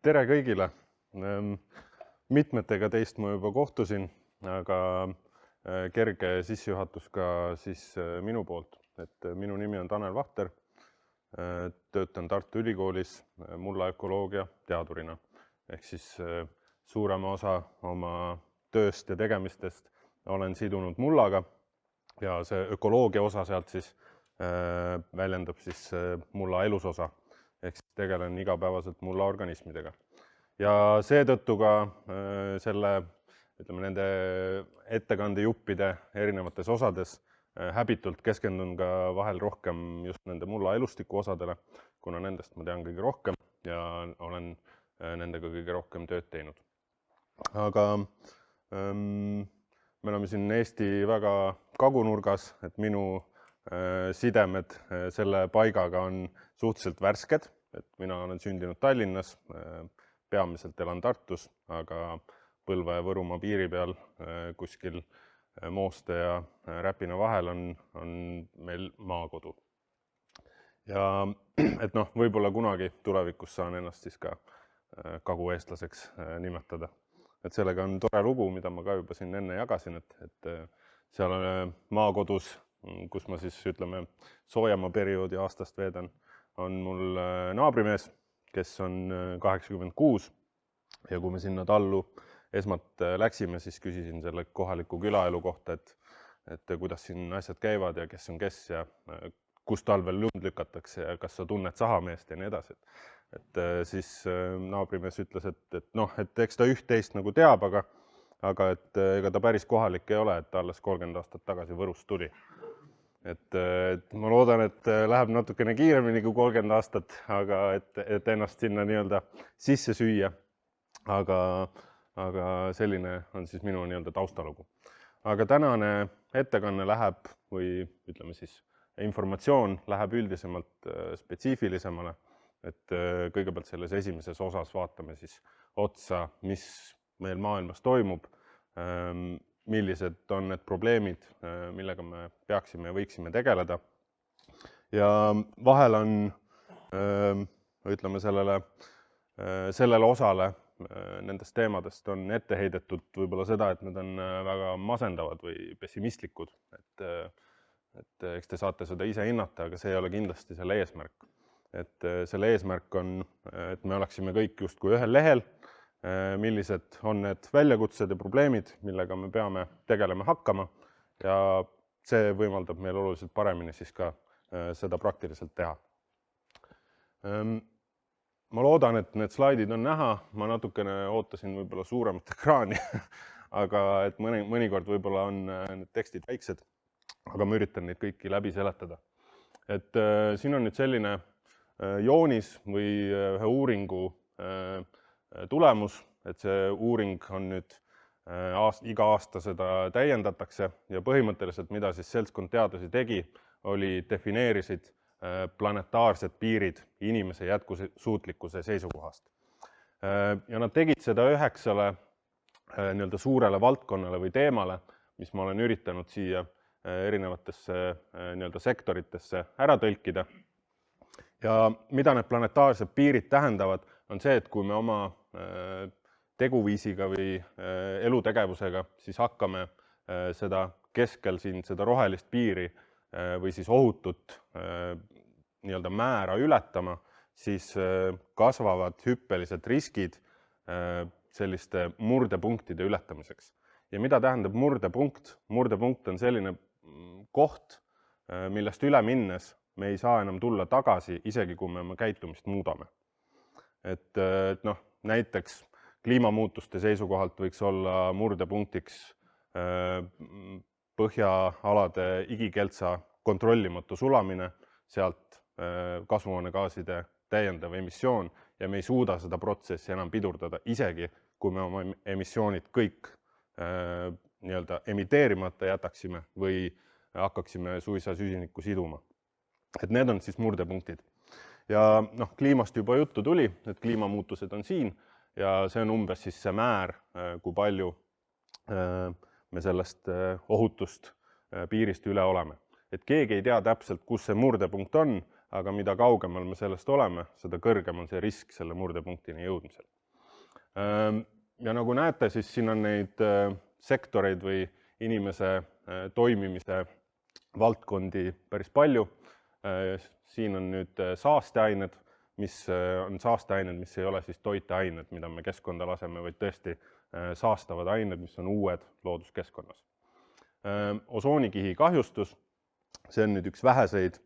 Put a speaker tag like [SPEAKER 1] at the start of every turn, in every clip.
[SPEAKER 1] Tere kõigile! Mitmetega teist ma juba kohtusin, aga kerge sissejuhatus ka siis minu poolt. Minu nimi on Tanel Vahter, töötan Tartu Ülikoolis mulla ökoloogia teadurina. Ehk siis suurema osa oma tööst ja tegemistest olen sidunud mullaga ja see ökoloogia osa sealt siis väljendab siis mulla elusosa. Ehk siis tegelen igapäevaselt mulla organismidega. Ja seetõttu ka nende ettekandejuppide erinevates osades häbitult keskendun ka vahel rohkem just nende mulla elustiku osadele, kuna nendest ma tean kõige rohkem ja olen nendega kõige rohkem tööd teinud. Aga me oleme siin Eesti väga kagunurgas, et minu sidemed selle paigaga on suhteliselt värsked. Mina olen sündinud Tallinnas, peamiselt elan Tartus, aga Põlva ja Võrumaa piiri peal kuskil Mooste ja Räpina vahel on meil maakodu. Ja võib-olla kunagi tulevikus saan ennast siis ka kagueestlaseks nimetada. Sellega on tore lugu, mida ma ka juba siin enne jagasin, et seal maakodus, kus ma siis soojama perioodi aastast veedan, on mul naabrimees, kes on 86 ja kui me sinna tallu esmalt läksime, siis küsisin selle kohaliku külaelu kohta, et kuidas siin asjad käivad ja kes on kes ja kus talvel lund lükatakse ja kas sa tunned sahameest ja nii edasi. Siis naabrimees ütles, et eks ta üht-teist nagu teab, aga ega ta päris kohalik ei ole, et alles 30 aastat tagasi Võrust tuli. Ma loodan, et läheb natukene kiiremini kui 30 aastat, aga et ennast sinna nii-öelda sisse süüa. Aga selline on siis minu nii-öelda taustalugu. Aga tänane ettekanne läheb või ütleme siis informatsioon läheb üldisemalt spetsiifilisemale. Kõigepealt selles esimeses osas vaatame siis otsa, mis meil maailmas toimub, millised on need probleemid, millega me peaksime ja võiksime tegeleda. Ja vahel on, ütleme sellele osale nendest teemadest on ette heidetud võib-olla seda, et need on väga masendavad või pessimistlikud. Eks te saate seda ise hinnata, aga see ei ole kindlasti selle eesmärk. Selle eesmärk on, et me oleksime kõik justkui ühel lehel, millised on need väljakutsed ja probleemid, millega me peame tegelema hakkama ja see võimaldab meil oluliselt paremini siis ka seda praktiliselt teha. Ma loodan, et need slaidid on näha, ma natukene ootasin võib-olla suuremat ekraani, aga et mõnikord võib-olla on need tekstid väiksed, aga ma üritan neid kõiki läbi seletada. Siin on nüüd selline joonis või ühe uuringu tulemus, et see uuring on nüüd iga aasta seda täiendatakse ja põhimõtteliselt, mida siis seltskond teadlasi tegi, oli defineerisid planetaarsed piirid inimese jätkusuutlikkuse seisukohast. Ja nad tegid seda 9 suurele valdkonnale või teemale, mis ma olen üritanud siia erinevatesse sektoritesse ära tõlkida. Ja mida need planetaarsed piirid tähendavad, on see, et kui me oma teguviisiga või elutegevusega siis hakkame seda keskel siin seda rohelist piiri või siis ohutut nii-öelda määra ületama, siis kasvavad hüppelised riskid selliste murdepunktide ületamiseks. Ja mida tähendab murdepunkt? Murdepunkt on selline koht, millest üle minnes me ei saa enam tulla tagasi, isegi kui me oma käitumist muudame. Näiteks kliimamuutuste seisukohalt võiks olla murdepunktiks põhjaalade igikeltsa kontrollimatu sulamine, sealt kasvuhoonegaaside täiendav emissioon ja me ei suuda seda protsessi enam pidurdada, isegi kui me oma emissioonid kõik nii-öelda emiteerimata jätaksime või hakkaksime suisa süsinikku siduma. Need on siis murdepunktid. Ja kliimast juba juttu tuli, et kliimamuutused on siin ja see on umbes siis see määr, kui palju me sellest ohutust piirist üle oleme. Keegi ei tea täpselt, kus see murdepunkt on, aga mida kaugemal me sellest oleme, seda kõrgem on see risk selle murdepunktini jõudmisel. Ja nagu näete, siis siin on neid sektoreid või inimese toimimise valdkondi päris palju. Siin on nüüd saasteained, mis on saasteained, mis ei ole siis toiteained, mida me keskkonda laseme, vaid tõesti saastavad ained, mis on uued looduskeskkonnas. Osoonikihi kahjustus, see on nüüd üks väheseid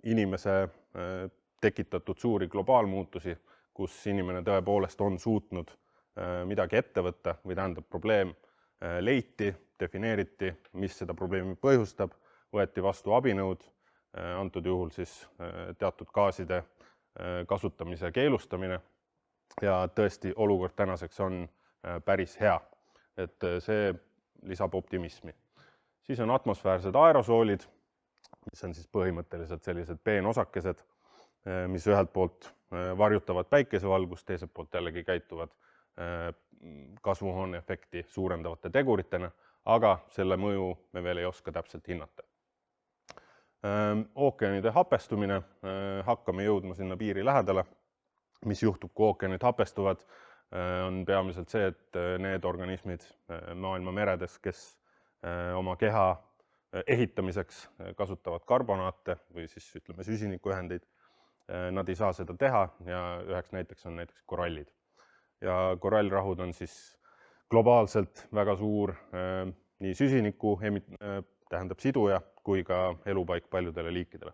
[SPEAKER 1] inimese tekitatud suuri globaalmuutusi, kus inimene tõepoolest on suutnud midagi ette võtta või tähendab probleem leiti, defineeriti, mis seda probleemi põhjustab, võeti vastu abinõud, antud juhul siis teatud gaaside kasutamise keelustamine ja tõesti olukord tänaseks on päris hea, et see lisab optimismi. Siis on atmosfäärsed aerosoolid, mis on siis põhimõtteliselt sellised peenosakesed, mis ühelt poolt varjutavad päikesevalgust, teiselt poolt jällegi käituvad kasvuhooneefekti suurendavate teguritena, aga selle mõju me veel ei oska täpselt hinnata. Ookeanide hapestumine, hakkame jõudma sinna piiri lähedale. Mis juhtub, kui ookeanid hapestuvad, on peamiselt see, et need organismid maailma meredes, kes oma keha ehitamiseks kasutavad karbonaate või siis ütleme süsinikuühendeid, nad ei saa seda teha ja üheks näiteks on näiteks korallid. Ja korallrahud on siis globaalselt väga suur nii süsiniku tähendab siduja kui ka elupaik paljudele liikidele.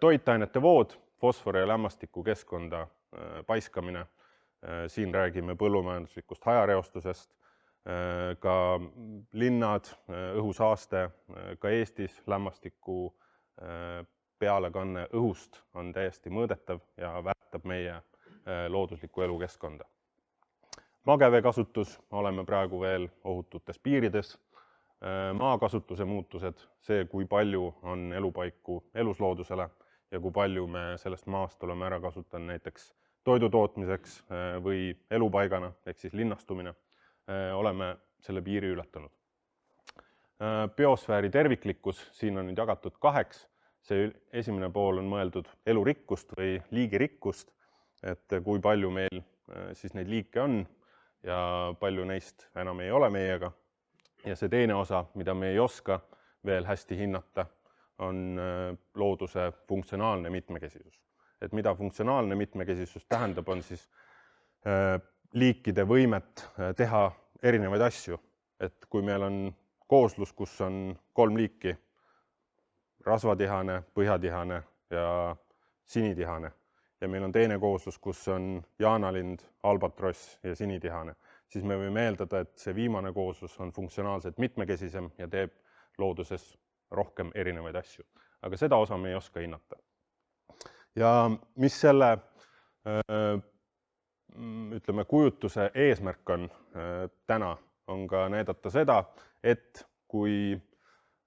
[SPEAKER 1] Toitainete vood, fosfori ja lämmastiku keskkonda paiskamine, siin räägime põllumajanduslikust hajareostusest, ka linnad, õhusaaste, ka Eestis lämmastiku pealekanne õhust on täiesti mõõdetav ja väärtab meie looduslikku elukeskkonda. Magevee kasutus, oleme praegu veel ohututes piirides, maakasutuse muutused, see, kui palju on elupaiku elusloodusele ja kui palju me sellest maast oleme ära kasutanud näiteks toidu tootmiseks või elupaigana, ehk siis linnastumine, oleme selle piiri ületanud. Biosfääri terviklikkus, siin on nüüd jagatud kaheks. See esimene pool on mõeldud elurikkust või liigirikkust, et kui palju meil siis neid liike on ja palju neist enam ei ole meiega. Ja see teine osa, mida me ei oska veel hästi hinnata, on looduse funktsionaalne mitmekesisus. Et mida funktsionaalne mitmekesisus tähendab, on siis liikide võimet teha erinevaid asju. Et kui meil on kooslus, kus on 3 liiki, rasvatihane, põhjatihane ja sinitihane, ja meil on teine kooslus, kus on jaanalind, albatross ja sinitihane, siis me võime eeldada, et see viimane kooslus on funktsionaalselt mitmekesisem ja teeb looduses rohkem erinevaid asju. Aga seda osa me ei oska hinnata. Ja mis selle ütleme, kujutuse eesmärk on täna, on ka näidata seda, et kui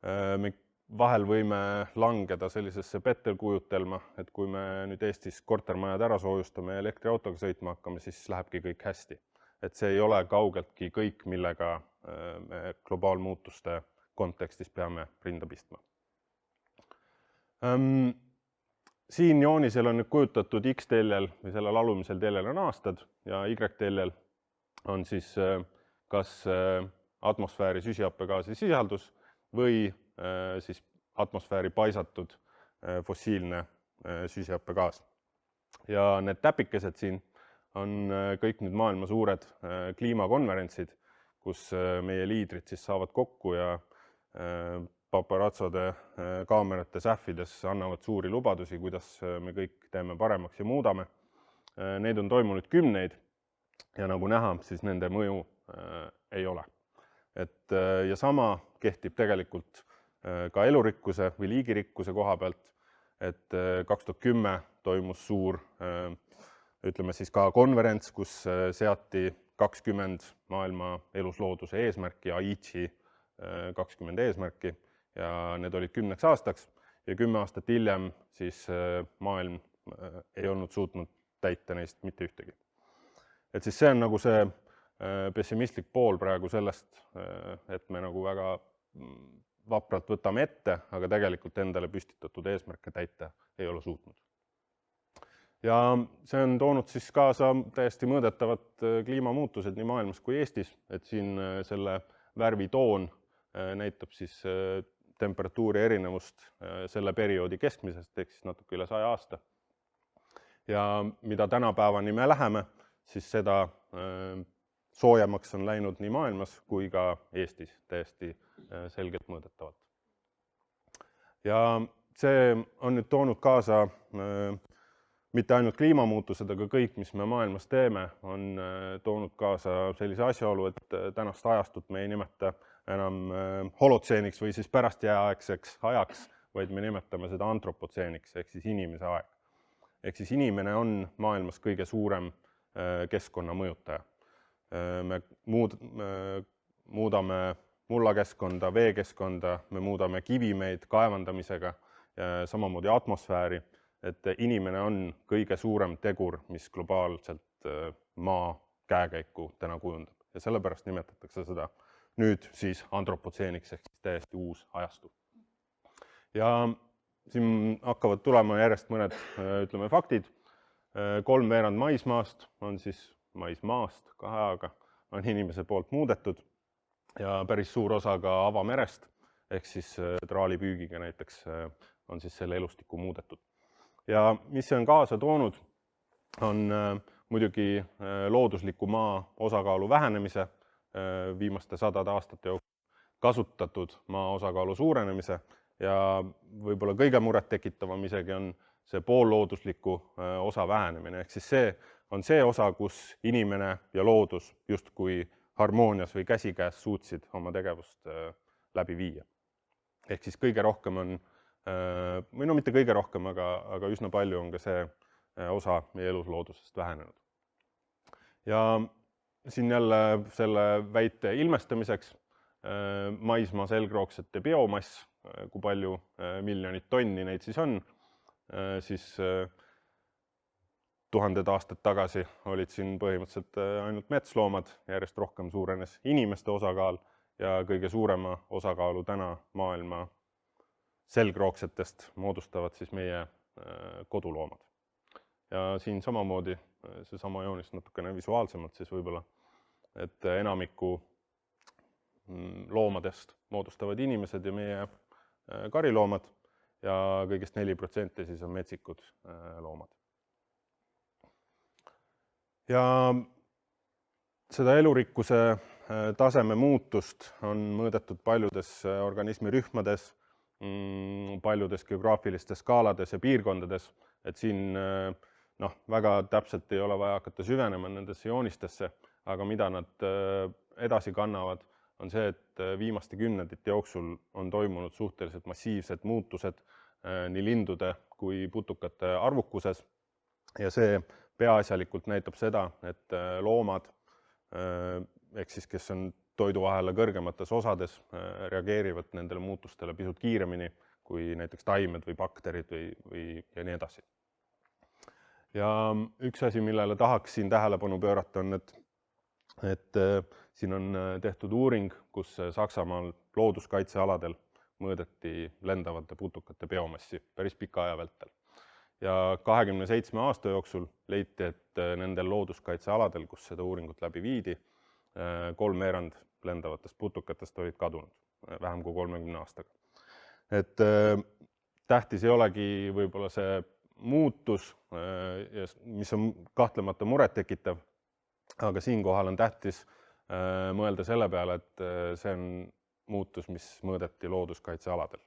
[SPEAKER 1] me vahel võime langeda sellisesse pettelkujutelma, et kui me nüüd Eestis kortermajad ära soojustame ja elektriautoga sõitma hakkame, siis lähebki kõik hästi. Et see ei ole kaugeltki kõik, millega me globaalmuutuste kontekstis peame rinda pistma. Siin joonisel on nüüd kujutatud X-teljel või sellel alumisel teljel on aastad ja Y-teljel on siis kas atmosfääri süsihappegaasi sisaldus või siis atmosfääri paisatud fossiilne süsihappegaas. Ja need täpikesed siin on kõik nüüd maailma suured kliimakonverentsid, kus meie liidrid siis saavad kokku ja paparatsode kaamerate sähvides annavad suuri lubadusi, kuidas me kõik teeme paremaks ja muudame. Neid on toimunud 10 ja nagu näha, siis nende mõju ei ole. Ja sama kehtib tegelikult ka elurikkuse või liigirikkuse koha pealt, et 2010 toimus suur, ütleme siis ka konverents, kus seati 20 maailma eluslooduse eesmärki, Aichi 20 eesmärki ja need olid 10 aastaks ja 10 aastat hiljem siis maailm ei olnud suutnud täita neist mitte ühtegi. Et siis see on nagu see pessimistlik pool praegu sellest, et me nagu väga vapralt võtame ette, aga tegelikult endale püstitatud eesmärke täita ei ole suutnud. Ja see on toonud siis kaasa täiesti mõõdetavad kliimamuutused nii maailmas kui Eestis, et siin selle värvitoon näitab siis temperatuuri erinevust selle perioodi keskmisest, ehk siis natuke üle 100 aasta. Ja mida tänapäevani me läheme, siis seda soojemaks on läinud nii maailmas kui ka Eestis täiesti selgelt mõõdetavalt. Ja see on nüüd toonud kaasa mitte ainult kliimamuutused, aga kõik, mis me maailmas teeme, on toonud kaasa sellise asjaolu, et tänast ajastut me ei nimeta enam holotseeniks või siis pärastjääaegseks ajaks, vaid me nimetame seda antropotseeniks ehk siis inimese aeg. Ehk siis inimene on maailmas kõige suurem keskkonna mõjutaja. Me muudame mullakeskkonda, veekeskkonda, me muudame kivimeid kaevandamisega, samamoodi atmosfääri, et inimene on kõige suurem tegur, mis globaalselt maa käekäiku täna kujundab. Ja sellepärast nimetatakse seda nüüd siis antropotseeniks ehk siis täiesti uus ajastu. Ja siin hakkavad tulema järjest mõned, ütleme, faktid. 3/4 maismaast on siis maismaast kahe aega, on inimese poolt muudetud ja päris suur osa ka avamerest ehk siis traalipüügiga näiteks on siis selle elustiku muudetud. Ja mis see on kaasa toonud, on muidugi loodusliku maa osakaalu vähenemise, viimaste 100 aastate jooksul kasutatud maa osakaalu suurenemise ja võib-olla kõige muret tekitavam isegi on see poolloodusliku osa vähenemine. Ehk siis see on see osa, kus inimene ja loodus justkui harmoonias või käsikäes suutsid oma tegevust läbi viia. Ehk siis kõige rohkem on või no mitte kõige rohkem, aga üsna palju on ka see osa meie elusloodusest vähenenud. Ja siin jälle selle väite ilmestamiseks maismaa selgroogsete biomass, kui palju miljonit tonni neid siis on, siis 1000 aastat tagasi olid siin põhimõtteliselt ainult metsloomad, järjest rohkem suurenes inimeste osakaal ja kõige suurema osakaalu täna maailma selgroogsetest moodustavad siis meie koduloomad. Ja siin samamoodi seesama joonis natukene visuaalsemalt siis võib-olla, et enamiku loomadest moodustavad inimesed ja meie kariloomad ja kõigest 4% siis on metsikud loomad. Ja seda elurikkuse taseme muutust on mõõdetud paljudes organismirühmades, paljudes geograafilistes skaalades ja piirkondades, et siin väga täpselt ei ole vaja hakata süvenema nendesse joonistesse, aga mida nad edasi kannavad, on see, et viimaste kümnendite jooksul on toimunud suhteliselt massiivsed muutused nii lindude kui putukate arvukuses ja see peaasjalikult näitab seda, et loomad, ehk siis kes on toiduahela kõrgemates osades, reageerivad nendele muutustele pisut kiiremini kui näiteks taimed või bakterid või ja nii edasi. Ja üks asi, millele tahaks siin tähelepanu pöörata, on, et siin on tehtud uuring, kus Saksamaal looduskaitsealadel mõõdeti lendavate putukate biomassi päris pika aja vältel. Ja 27 aasta jooksul leiti, et nendel looduskaitsealadel, kus seda uuringut läbi viidi, 3/4 lendavatest putukatest olid kadunud vähem kui 30 aastaga. Et tähtis ei olegi võib-olla see muutus, mis on kahtlemata muret tekitav, aga siinkohal on tähtis mõelda selle peale, et see on muutus, mis mõõdeti looduskaitsealadel.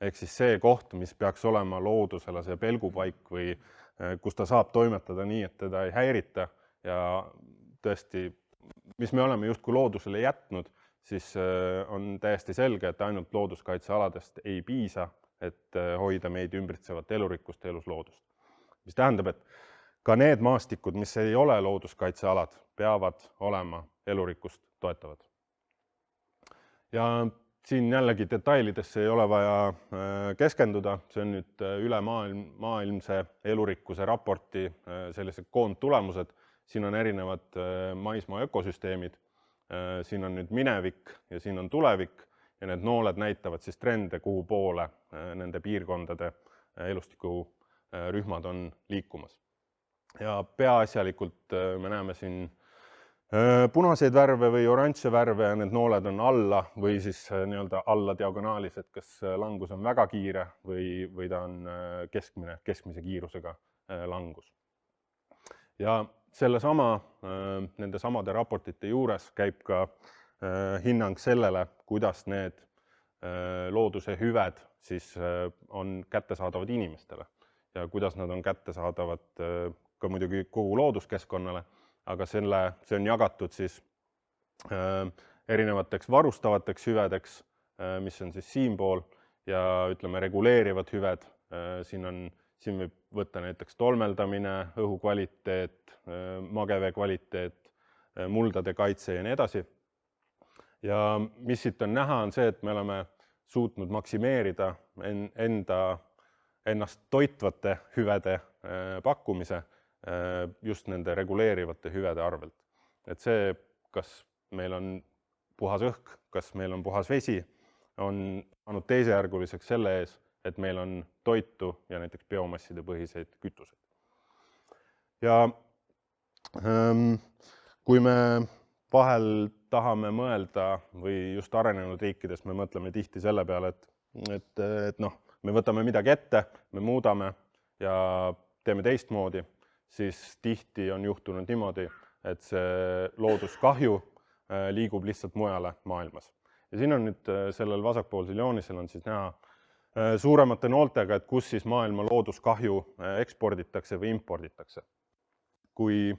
[SPEAKER 1] Ehk siis see koht, mis peaks olema loodusele see pelgupaik või kus ta saab toimetada nii, et teda ei häirita ja tõesti, mis me oleme justkui loodusele jätnud, siis on täiesti selge, et ainult looduskaitsealadest ei piisa, et hoida meid ümbritsevat elurikkust ja elusloodust. Mis tähendab, et ka need maastikud, mis ei ole looduskaitsealad, peavad olema elurikkust toetavad. Ja siin jällegi detailidesse ei ole vaja keskenduda, see on nüüd ülemaailmse elurikkuse raporti sellised koondtulemused. Siin on erinevad maismaa ökosüsteemid, siin on nüüd minevik ja siin on tulevik ja need nooled näitavad siis trende, kuhu poole nende piirkondade elustiku rühmad on liikumas. Ja peaasjalikult me näeme siin punaseid värve või oranže värve ja need nooled on alla või siis nii-öelda alla diagonaalis, et kas langus on väga kiire või ta on keskmise kiirusega langus. Ja nende samade raportite juures käib ka hinnang sellele, kuidas need looduse hüved siis on kättesaadavad inimestele ja kuidas nad on kättesaadavad ka muidugi kogu looduskeskkonnale, aga see on jagatud siis erinevateks varustavateks hüvedeks, mis on siis siinpool ja ütleme reguleerivad hüved. Siin võib võtta näiteks tolmeldamine, õhu kvaliteet, magevee kvaliteet, muldade kaitse ja nii edasi. Ja mis siit on näha, on see, et me oleme suutnud maksimeerida ennast toitvate hüvede pakkumise just nende reguleerivate hüvede arvelt. Et see, kas meil on puhas õhk, kas meil on puhas vesi, on saanud teisejärguliseks selle ees, et meil on toitu ja näiteks biomasside põhiseid kütuseid. Ja kui me vahel tahame mõelda või just arenenud riikides me mõtleme tihti selle peale, et me võtame midagi ette, me muudame ja teeme teistmoodi, siis tihti on juhtunud niimoodi, et see looduskahju liigub lihtsalt mujale maailmas. Ja siin on nüüd sellel vasakpoolsel joonisel on siis näha suuremate nooltega, et kus siis maailma looduskahju eksporditakse või imporditakse. Kui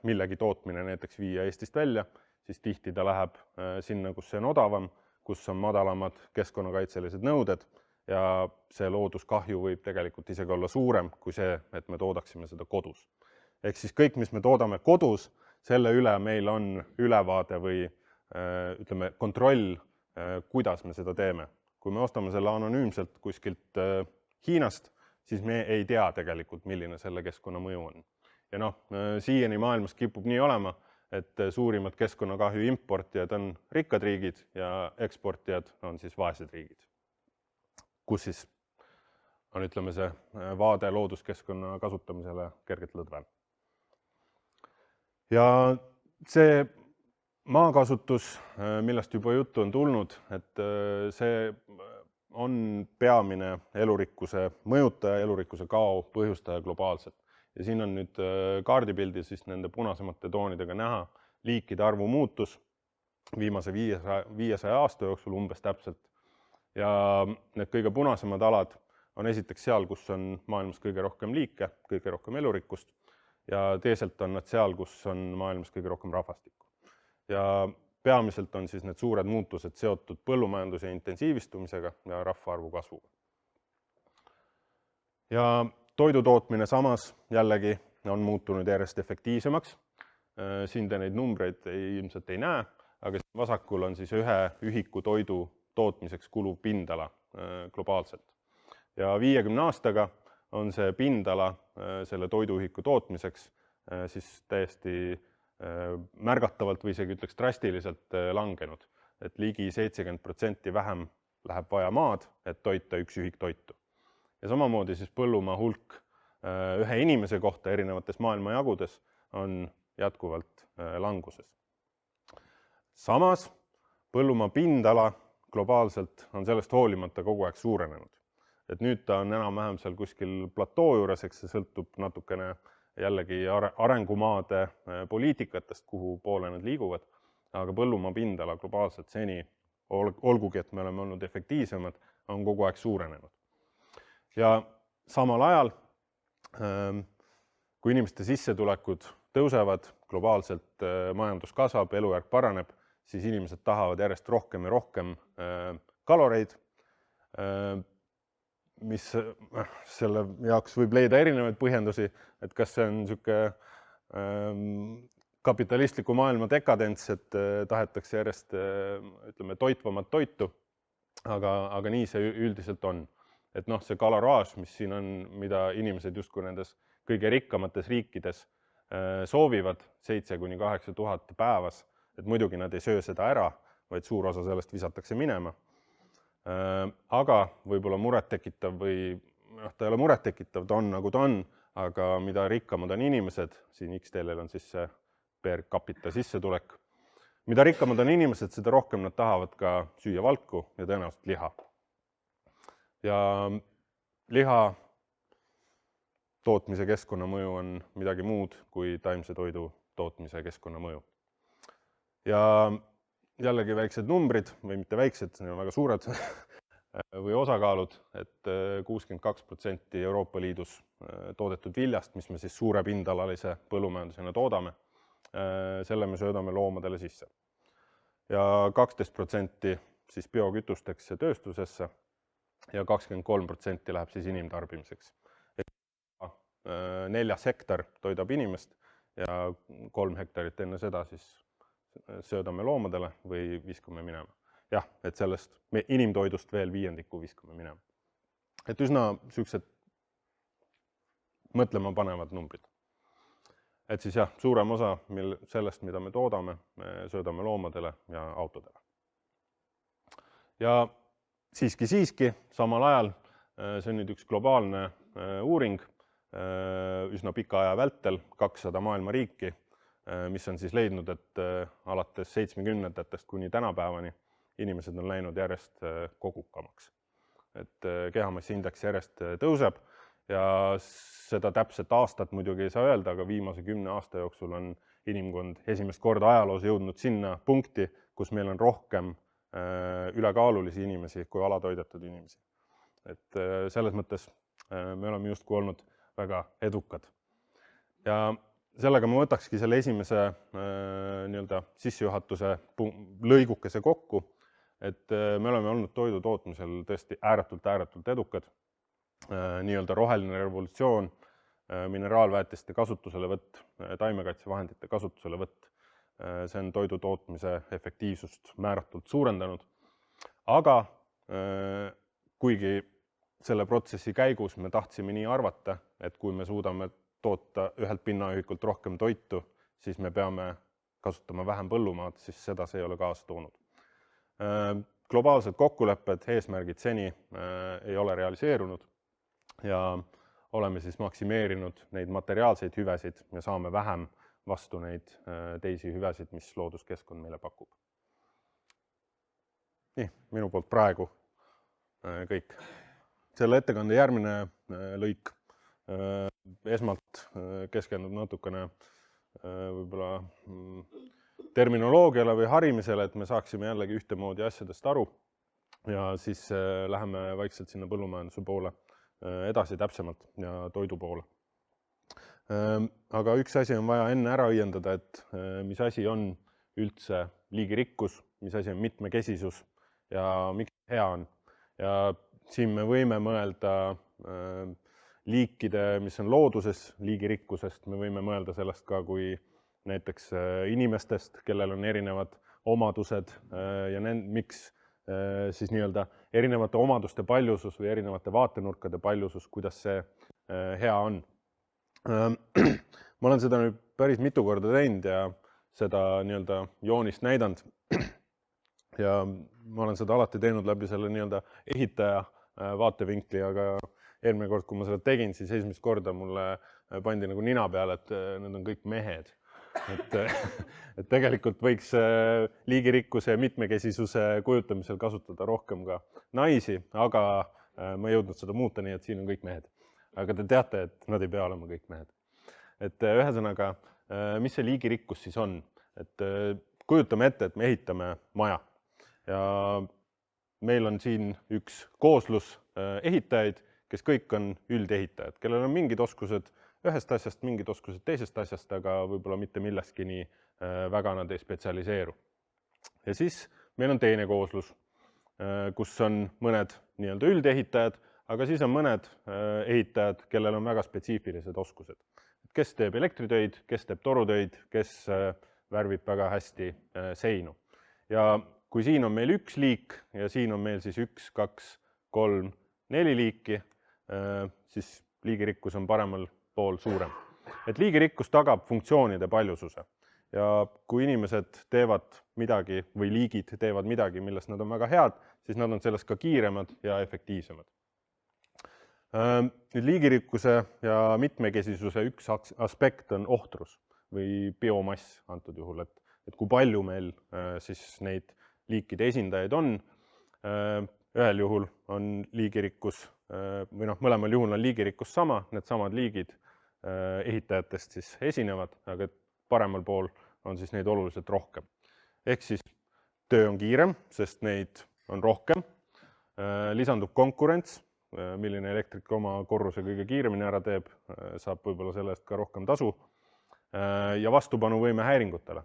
[SPEAKER 1] millegi tootmine näiteks viia Eestist välja, siis tihti ta läheb sinna, kus see on odavam, kus on madalamad keskkonnakaitselised nõuded ja see looduskahju võib tegelikult isegi olla suurem kui see, et me toodaksime seda kodus. Ehk siis kõik, mis me toodame kodus, selle üle meil on ülevaade või ütleme kontroll, kuidas me seda teeme. Kui me ostame selle anonüümselt kuskilt Hiinast, siis me ei tea tegelikult, milline selle keskkonnamõju on. Ja siiani maailmas kipub nii olema, et suurimad keskkonnakahju importijad on rikkad riigid ja eksportijad on siis vaesed riigid, kus siis on, ütleme, see vaade looduskeskkonna kasutamisele kergelt lõdvem. Ja see maakasutus, millest juba juttu on tulnud, et see on peamine elurikkuse mõjutaja, elurikkuse kao põhjustaja globaalselt. Ja siin on nüüd kaardipildil siis nende punasemate toonidega näha liikide arvu muutus viimase 500 aasta jooksul umbes täpselt. Ja need kõige punasemad alad on esiteks seal, kus on maailmas kõige rohkem liike, kõige rohkem elurikkust ja teisalt on nad seal, kus on maailmas kõige rohkem rahvastikku. Ja peamiselt on siis need suured muutused seotud põllumajanduse intensiivistumisega ja rahvaarvu kasvuga. Ja toidutootmine samas jällegi on muutunud järjest efektiivsemaks. Siin te neid numbreid ilmselt ei näe, aga vasakul on siis ühe ühiku toidu tootmiseks kuluv pindala globaalselt. Ja 50 aastaga on see pindala selle toiduühiku tootmiseks siis täiesti märgatavalt või isegi ütleks drastiliselt langenud. Et ligi 70% vähem läheb vaja maad, et toita üks ühik toitu. Ja samamoodi siis põllumaa hulk ühe inimese kohta erinevates maailmajagudes on jätkuvalt languses. Samas põllumaa pindala globaalselt on sellest hoolimata kogu aeg suurenenud. Et nüüd ta on enam-vähem seal kuskil platoo juures, eks see sõltub natukene jällegi arengumaade poliitikatest, kuhu poole nad liiguvad, aga põllumaa pindala globaalselt seni, olgugi et me oleme olnud efektiivsemad, on kogu aeg suurenenud. Ja samal ajal, kui inimeste sissetulekud tõusevad, globaalselt majandus kasvab, elujärg paraneb, siis inimesed tahavad järjest rohkem ja rohkem kaloreid, mis selle jaoks võib leida erinevaid põhjendusi, et kas see on niisugune kapitalistliku maailma dekadents, et tahetakse järjest toitvamat toitu, aga nii see üldiselt on. Et see kaloraaž, mis siin on, mida inimesed justkui nendes kõige rikkamates riikides soovivad 7–8 tuhat päevas, et muidugi nad ei söö seda ära, vaid suur osa sellest visatakse minema. Aga võib-olla muret tekitav või ta ei ole murettekitav, ta on nagu ta on, aga mida rikkamad on inimesed, siin X-teelel on siis see per capita sissetulek, mida rikkamad on inimesed, seda rohkem nad tahavad ka süüa valku ja tõenäoliselt liha. Ja liha tootmise keskkonnamõju on midagi muud kui taimse toidu tootmise keskkonnamõju. Ja jällegi väiksed numbrid või mitte väiksed, need on väga suured või osakaalud, et 62% Euroopa Liidus toodetud viljast, mis me siis suure pindalalise põllumajandusena toodame, selle me söödame loomadele sisse. Ja 12% siis biokütusteks ja tööstusesse ja 23% läheb siis inimtarbimiseks. 4 hektar toidab inimest ja 3 hektarit enne seda siis söödame loomadele või viskame minema. Jah, et sellest inimtoidust veel 5% viskame minema. Et üsna sellised mõtlema panevad numbrid. Et siis jah, suurem osa sellest, mida me toodame, me söödame loomadele ja autodele. Ja siiski, samal ajal, see on nüüd üks globaalne uuring, üsna pika aja vältel, 200 maailma riiki, mis on siis leidnud, et alates 70-ndatest kuni tänapäevani inimesed on läinud järjest kogukamaks. Et kehamassi-indeks järjest tõuseb ja seda täpset aastat muidugi ei saa öelda, aga viimase 10 aasta jooksul on inimkond esimest korda ajaloos jõudnud sinna punkti, kus meil on rohkem ülekaalulisi inimesi kui alatoidetud inimesi. Et selles mõttes me oleme justkui olnud väga edukad. Ja sellega ma võtakski selle esimese sissejuhatuse lõigukese kokku, et me oleme olnud toidu tootmisel tõesti ääretult edukad. Nii-öelda roheline revolutsioon, mineraalväetiste kasutuselevõtt, taimekaitsevahendite kasutuselevõtt, see on toidu tootmise efektiivsust määratult suurendanud. Aga kuigi selle protsessi käigus me tahtsime nii arvata, et kui me suudame toota ühelt pinnaühikult rohkem toitu, siis me peame kasutama vähem põllumaad, siis seda see ei ole kaasa toonud. Globaalsed kokkulepped, eesmärgid seni ei ole realiseerunud ja oleme siis maksimeerinud neid materiaalseid hüvesid ja saame vähem vastu neid teisi hüvesid, mis looduskeskkond meile pakub. Nii, minu poolt praegu kõik. Selle ettekande järgmine lõik esmalt keskendub natukene võib-olla terminoloogiale või harimisele, et me saaksime jällegi ühtemoodi asjadest aru ja siis läheme vaikselt sinna põllumajanduse poole edasi täpsemalt ja toidu poole. Aga üks asi on vaja enne ära õiendada, et mis asi on üldse liigirikkus, mis asi on mitmekesisus ja miks hea on. Ja siin me võime mõelda liikide, mis on looduses liigirikkusest, me võime mõelda sellest ka kui näiteks inimestest, kellel on erinevad omadused ja miks siis nii-öelda erinevate omaduste paljusus või erinevate vaatenurkade paljusus, kuidas see hea on. Ma olen seda nüüd päris mitu korda teinud ja seda nii-öelda joonist näidanud ja ma olen seda alati teinud läbi selle nii-öelda ehitaja vaatevinkli, aga eelmine kord, kui ma seda tegin, siis esimest korda mulle pandi nagu nina peale, et need on kõik mehed. Et tegelikult võiks liigirikkuse ja mitmekesisuse kujutamisel kasutada rohkem ka naisi, aga ma ei jõudnud seda muuta, nii et siin on kõik mehed. Aga te teate, et nad ei pea olema kõik mehed. Et ühesõnaga, mis see liigirikkus siis on? Et kujutame ette, et me ehitame maja ja meil on siin üks kooslus ehitajaid, kes kõik on üldehitajad, kellel on mingid oskused ühest asjast, mingid oskused teisest asjast, aga võib-olla mitte millestki nii väga nad ei spetsialiseeru. Ja siis meil on teine kooslus, kus on mõned nii-öelda üldehitajad, aga siis on mõned ehitajad, kellel on väga spetsiifilised oskused. Kes teeb elektritöid, kes teeb torutöid, kes värvib väga hästi seinu. Ja kui siin on meil üks liik ja siin on meil siis 1, 2, 3, 4 liiki, siis liigirikkus on paremal pool suurem. Et liigirikkus tagab funktsioonide paljususe ja kui inimesed teevad midagi või liigid teevad midagi, milles nad on väga head, siis nad on sellest ka kiiremad ja efektiivsemad. Nüüd liigirikkuse ja mitmekesisuse üks aspekt on ohtrus või biomass antud juhul, et kui palju meil siis neid liikide esindajaid on. Ühel juhul on liigirikkus või mõlemal juhul on liigirikkus sama, need samad liigid ehitajatest siis esinevad, aga paremal pool on siis neid oluliselt rohkem. Ehk siis töö on kiirem, sest neid on rohkem, lisandub konkurents, milline elektrik oma korruse kõige kiiremini ära teeb, saab võib-olla selle eest ka rohkem tasu, ja vastupanuvõime häiringutele.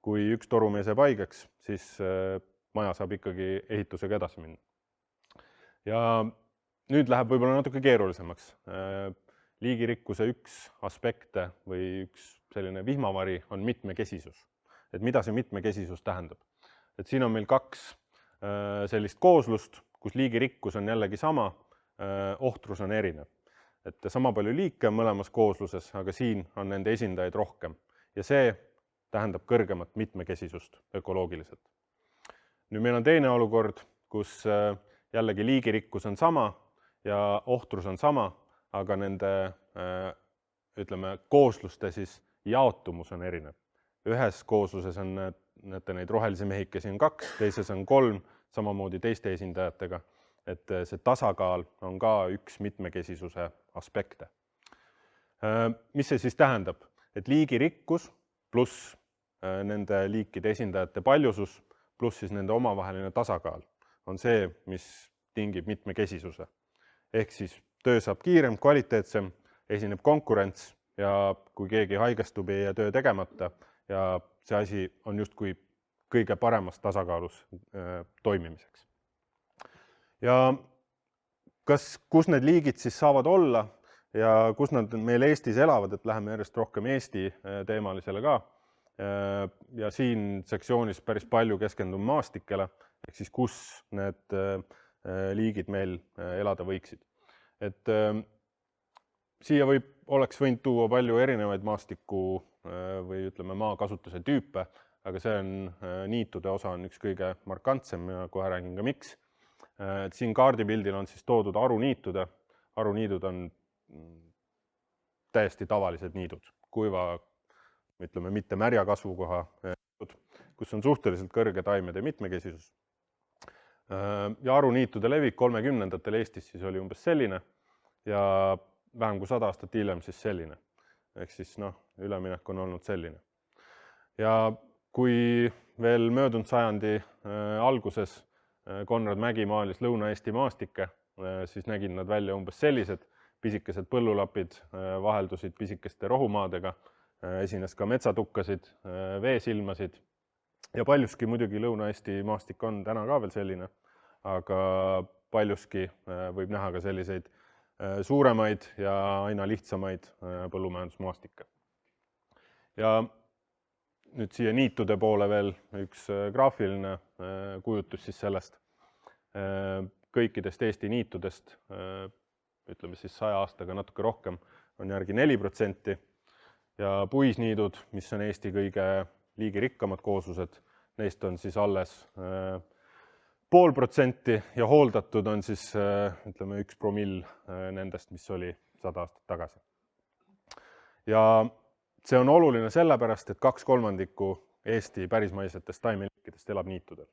[SPEAKER 1] Kui üks torumees jääb haigeks, siis maja saab ikkagi ehitusega edasi minna. Ja nüüd läheb võib-olla natuke keerulisemaks. Liigirikkuse üks aspekte või üks selline vihmavari on mitmekesisus. Et mida see mitmekesisus tähendab? Et siin on meil kaks sellist kooslust, kus liigirikkus on jällegi sama, ohtrus on erinev. Et sama palju liike on mõlemas koosluses, aga siin on nende esindajaid rohkem. Ja see tähendab kõrgemat mitmekesisust ökoloogiliselt. Nüüd meil on teine olukord, kus jällegi liigirikkus on sama ja ohtrus on sama, aga nende koosluste siis jaotumus on erinev. Ühes koosluses on, näete, neid rohelisi mehikesi on 2, teises on 3, samamoodi teiste esindajatega. Et see tasakaal on ka üks mitmekesisuse aspekte. Mis see siis tähendab? Et liigirikkus pluss nende liikide esindajate paljusus pluss siis nende omavaheline tasakaal on see, mis tingib mitmekesisuse. Ehk siis töö saab kiirem, kvaliteetsem, esineb konkurents ja kui keegi haigestub ei jää töö tegemata ja see asi on justkui kõige paremas tasakaalus toimimiseks. Ja kus need liigid siis saavad olla ja kus nad meil Eestis elavad, et läheme järjest rohkem Eesti teemalisele ka. Ja siin sektsioonis päris palju keskendun maastikele, ehk siis kus need liigid meil elada võiksid. Et siia oleks võinud tuua palju erinevaid maastiku või maakasutuse tüüpe, aga see on niitude osa on üks kõige markantsem ja kohe räägin ka miks. Et siin kaardipildil on siis toodud aruniitude. Aruniidud on täiesti tavalised niidud, kuiva, mitte märja kasvukoha, kus on suhteliselt kõrge taimede mitmekesisus. Ja aruniitude levik 30-ndatel Eestis siis oli umbes selline ja vähem kui 100 aastat hiljem siis selline. Ehk siis üleminek on olnud selline. Ja kui veel möödunud sajandi alguses Konrad Mägi maalis Lõuna-Eesti maastikke, siis nägid nad välja umbes sellised, pisikesed põllulapid vaheldusid pisikeste rohumaadega, esines ka metsatukkasid, veesilmasid ja paljuski muidugi Lõuna-Eesti maastik on täna ka veel selline, aga paljuski võib näha ka selliseid suuremaid ja aina lihtsamaid põllumajandusmaastikke. Ja nüüd siia niitude poole veel üks graafiline kujutus siis sellest. Kõikidest Eesti niitudest, ütleme siis 100 aastaga natuke rohkem, on järgi 4% ja puisniidud, mis on Eesti kõige liigirikkamad kooslused, neist on siis alles 0,5% ja hooldatud on siis 1% nendest, mis oli 100 aastat tagasi. Ja see on oluline sellepärast, et 2/3 Eesti pärismaisetest taimeliikidest elab niitudel.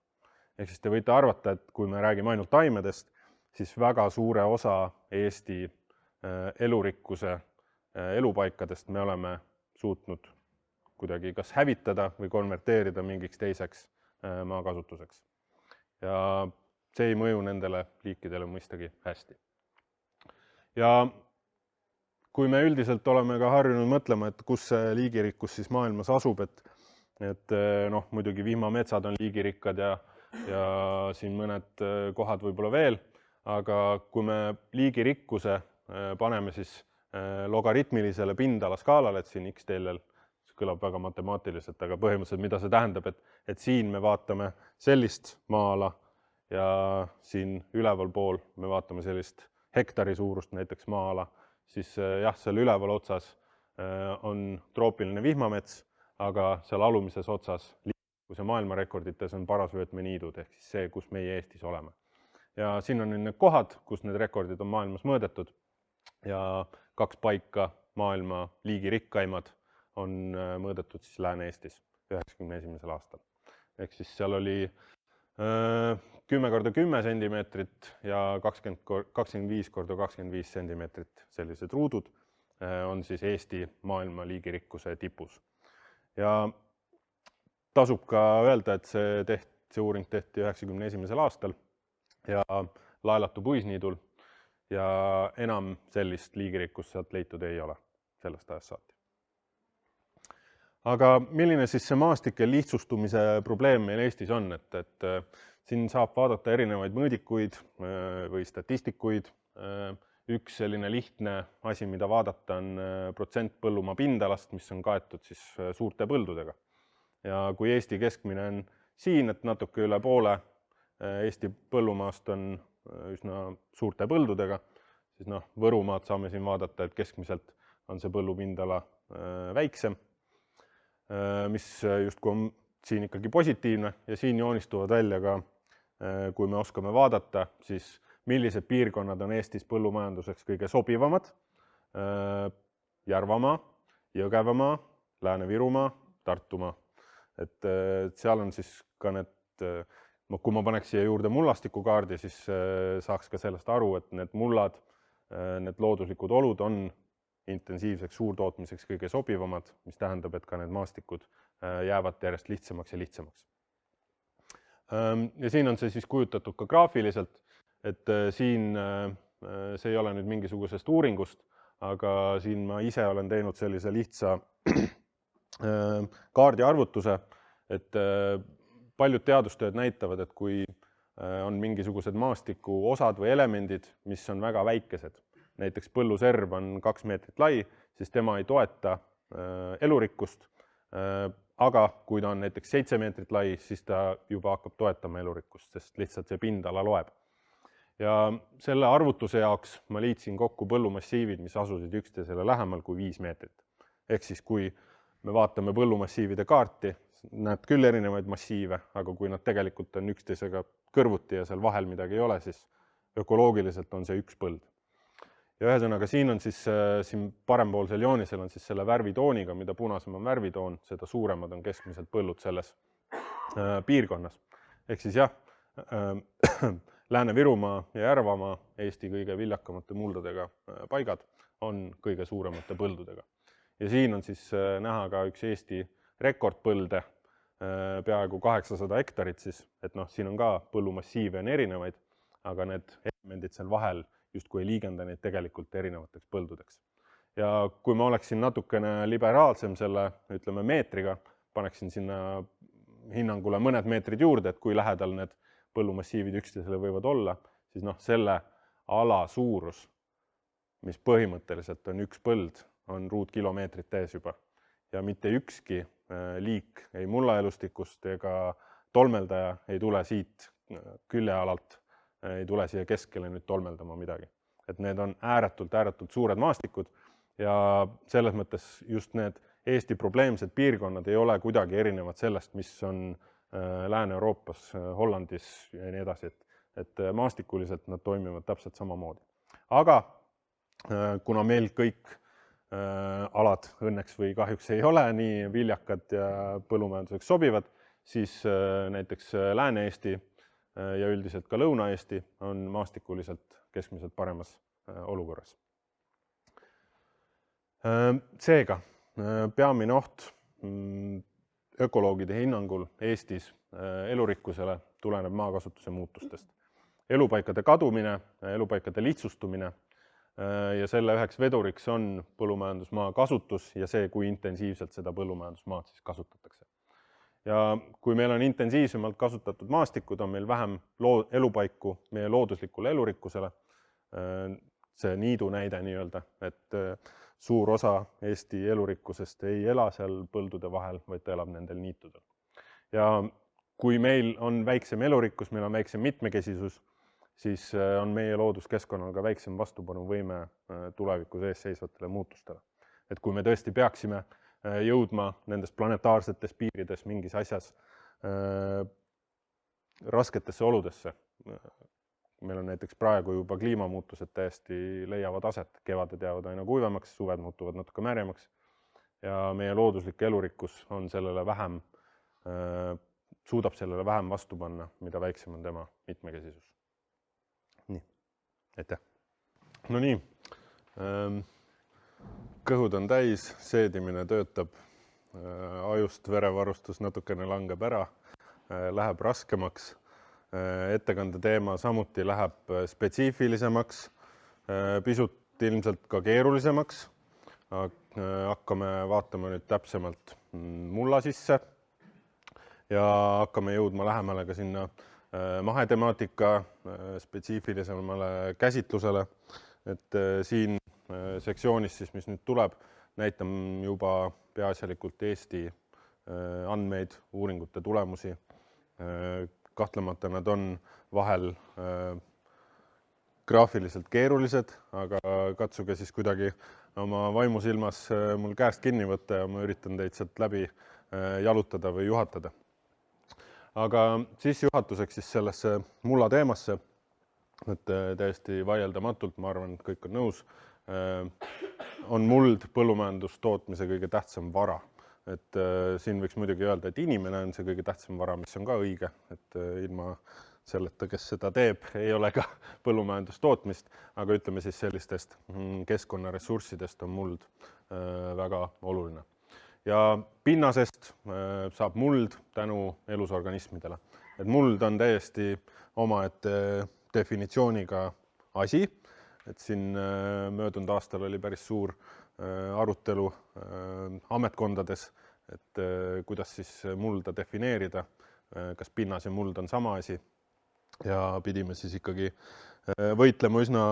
[SPEAKER 1] Ehk siis te võite arvata, et kui me räägime ainult taimedest, siis väga suure osa Eesti elurikkuse elupaikadest me oleme suutnud kuidagi kas hävitada või konverteerida mingiks teiseks maakasutuseks. Ja see ei mõju nendele liikidele mõistagi hästi. Ja kui me üldiselt oleme ka harjunud mõtlema, et kus see liigirikkus siis maailmas asub, et muidugi vihmametsad on liigirikkad ja siin mõned kohad võib-olla veel, aga kui me liigirikkuse paneme siis logaritmilisele pindalaskaalale, et siin X-teelel kõlab väga matemaatiliselt, aga põhimõtteliselt mida see tähendab, et siin me vaatame sellist maa-ala ja siin üleval pool me vaatame sellist hektari suurust näiteks maa-ala, siis jah, seal üleval otsas on troopiline vihmamets, aga seal alumises otsas liigirikkus ja maailmarekordites on parasvöötmeniidud, ehk siis see, kus meie Eestis oleme. Ja siin on need kohad, kus need rekordid on maailmas mõõdetud ja 2 paika maailma liigirikkaimad on mõõdetud siis Lääne-Eestis 91. aastal. Ehk siis seal oli 10 korda 10 sentimeetrit ja 25 korda 25 sentimeetrit sellised ruudud on siis Eesti maailma liigirikkuse tipus. Ja tasub ka öelda, et see uuring tehti 91. aastal ja Laelatu puisniidul ja enam sellist liigirikkust sealt leitud ei ole sellest ajast saati. Aga milline siis see maastike lihtsustumise probleem meil Eestis on, et siin saab vaadata erinevaid mõõdikuid või statistikuid. Üks selline lihtne asi, mida vaadata, on protsent põllumaa pindalast, mis on kaetud siis suurte põldudega. Ja kui Eesti keskmine on siin, et natuke üle poole Eesti põllumaast on üsna suurte põldudega, siis Võrumaad saame siin vaadata, et keskmiselt on see põllupindala väiksem, mis justkui on siin ikkagi positiivne ja siin joonistuvad välja ka, kui me oskame vaadata, siis millised piirkonnad on Eestis põllumajanduseks kõige sobivamad. Järvamaa, Jõgevamaa, Lääne-Virumaa, Tartumaa. Et seal on siis ka need, kui ma paneks siia juurde mullastikukaardi, siis saaks ka sellest aru, et need mullad, need looduslikud olud on intensiivseks suurtootmiseks kõige sobivamad, mis tähendab, et ka need maastikud jäävad järjest lihtsamaks ja lihtsamaks. Ja siin on see siis kujutatud ka graafiliselt, et siin see ei ole nüüd mingisugusest uuringust, aga siin ma ise olen teinud sellise lihtsa kaardiarvutuse, et paljud teadustööd näitavad, et kui on mingisugused maastiku osad või elemendid, mis on väga väikesed, näiteks põlluserv on 2 meetrit lai, siis tema ei toeta elurikkust, aga kui ta on näiteks 7 meetrit lai, siis ta juba hakkab toetama elurikkust, sest lihtsalt see pindala loeb. Ja selle arvutuse jaoks ma liitsin kokku põllumassiivid, mis asusid üksteisele lähemal kui 5 meetrit. Ehk siis kui me vaatame põllumassiivide kaarti, näeb küll erinevaid massiive, aga kui nad tegelikult on üksteisega kõrvuti ja seal vahel midagi ei ole, siis ökoloogiliselt on see üks põld. Ja ühesõnaga siin on siis, siin parempoolsel joonisel on siis selle värvitooniga, mida punasem on värvitoon, seda suuremad on keskmiselt põllud selles piirkonnas. Ehk siis jah, Lääne-Virumaa ja Järvamaa, Eesti kõige viljakamate muldadega paigad, on kõige suuremate põldudega. Ja siin on siis näha ka üks Eesti rekordpõlde, peaaegu 800 hektarit siis, et siin on ka põllumassiive on erinevaid, aga need elemendid seal vahel justkui ei liigenda neid tegelikult erinevateks põldudeks. Ja kui ma oleksin natukene liberaalsem selle, ütleme, meetriga, paneksin sinna hinnangule mõned meetrid juurde, et kui lähedal need põllumassiivid üksteisele võivad olla, siis selle ala suurus, mis põhimõtteliselt on üks põld, on ruutkilomeetrit ees juba. Ja mitte ükski liik, ei mullaelustikust ega tolmeldaja ei tule siit küljealalt, ei tule siia keskele nüüd tolmeldama midagi. Et need on ääretult suured maastikud ja selles mõttes just need Eesti probleemsed piirkonnad ei ole kuidagi erinevad sellest, mis on Lääne-Euroopas, Hollandis ja nii edasi, et maastikuliselt nad toimivad täpselt samamoodi. Aga kuna meil kõik alad õnneks või kahjuks ei ole nii viljakad ja põllumajanduseks sobivad, siis näiteks Lääne-Eesti ja üldiselt ka Lõuna-Eesti on maastikuliselt keskmiselt paremas olukorras. Seega, peamine oht ökoloogide hinnangul Eestis elurikkusele tuleneb maakasutuse muutustest. Elupaikade kadumine, elupaikade lihtsustumine ja selle üheks veduriks on põllumajandusmaa kasutus ja see, kui intensiivselt seda põllumajandusmaad siis kasutatakse. Ja kui meil on intensiivsemalt kasutatud maastikud, on meil vähem elupaiku meie looduslikule elurikkusele. See niidu näide nii-öelda, et suur osa Eesti elurikkusest ei ela seal põldude vahel, vaid ta elab nendel niitudel. Ja kui meil on väiksem elurikkus, meil on väiksem mitmekesisus, siis on meie looduskeskkonnal ka väiksem vastupanuvõime tulevikus ees seisvatele muutustele. Et kui me tõesti peaksime jõudma nendest planetaarsetes piirides mingis asjas rasketesse oludesse, meil on näiteks praegu juba kliimamuutused täiesti leiavad aset, kevaded jäävad aina kuivemaks, suved muutuvad natuke märjemaks ja meie looduslik elurikkus on sellele vähem, suudab sellele vähem vastu panna, mida väiksem on tema mitmekesisus. Nii, aitäh. No nii, kõhud on täis, seedimine töötab, ajust verevarustus natukene langeb ära, läheb raskemaks, ettekande teema samuti läheb spetsiifilisemaks, pisut ilmselt ka keerulisemaks. Hakkame vaatama nüüd täpsemalt mulla sisse ja hakkame jõudma lähemale ka sinna mahetemaatika spetsiifilisemale käsitlusele, et siin sektsioonis, siis, mis nüüd tuleb, näitan juba peaasjalikult Eesti andmeid, uuringute tulemusi. Kahtlemata nad on vahel graafiliselt keerulised, aga katsuge siis kuidagi oma vaimusilmas mul käest kinni võtta ja ma üritan teid sealt läbi jalutada või juhatada. Aga sissejuhatuseks siis sellesse mulla teemasse, et täiesti vaieldamatult, ma arvan, et kõik on nõus, on muld põllumajandustootmise kõige tähtsam vara. Et siin võiks muidugi öelda, et inimene on see kõige tähtsam vara, mis on ka õige, et ilma selleta, kes seda teeb, ei ole ka põllumajandustootmist, aga ütleme siis sellistest keskkonnaressurssidest on muld väga oluline. Ja pinnasest saab muld tänu elusorganismidele. Et muld on täiesti omaette definitsiooniga asi, et siin möödunud aastal oli päris suur arutelu ametkondades, et kuidas siis mulda defineerida, kas pinnas ja muld on sama asi ja pidime siis ikkagi võitlema üsna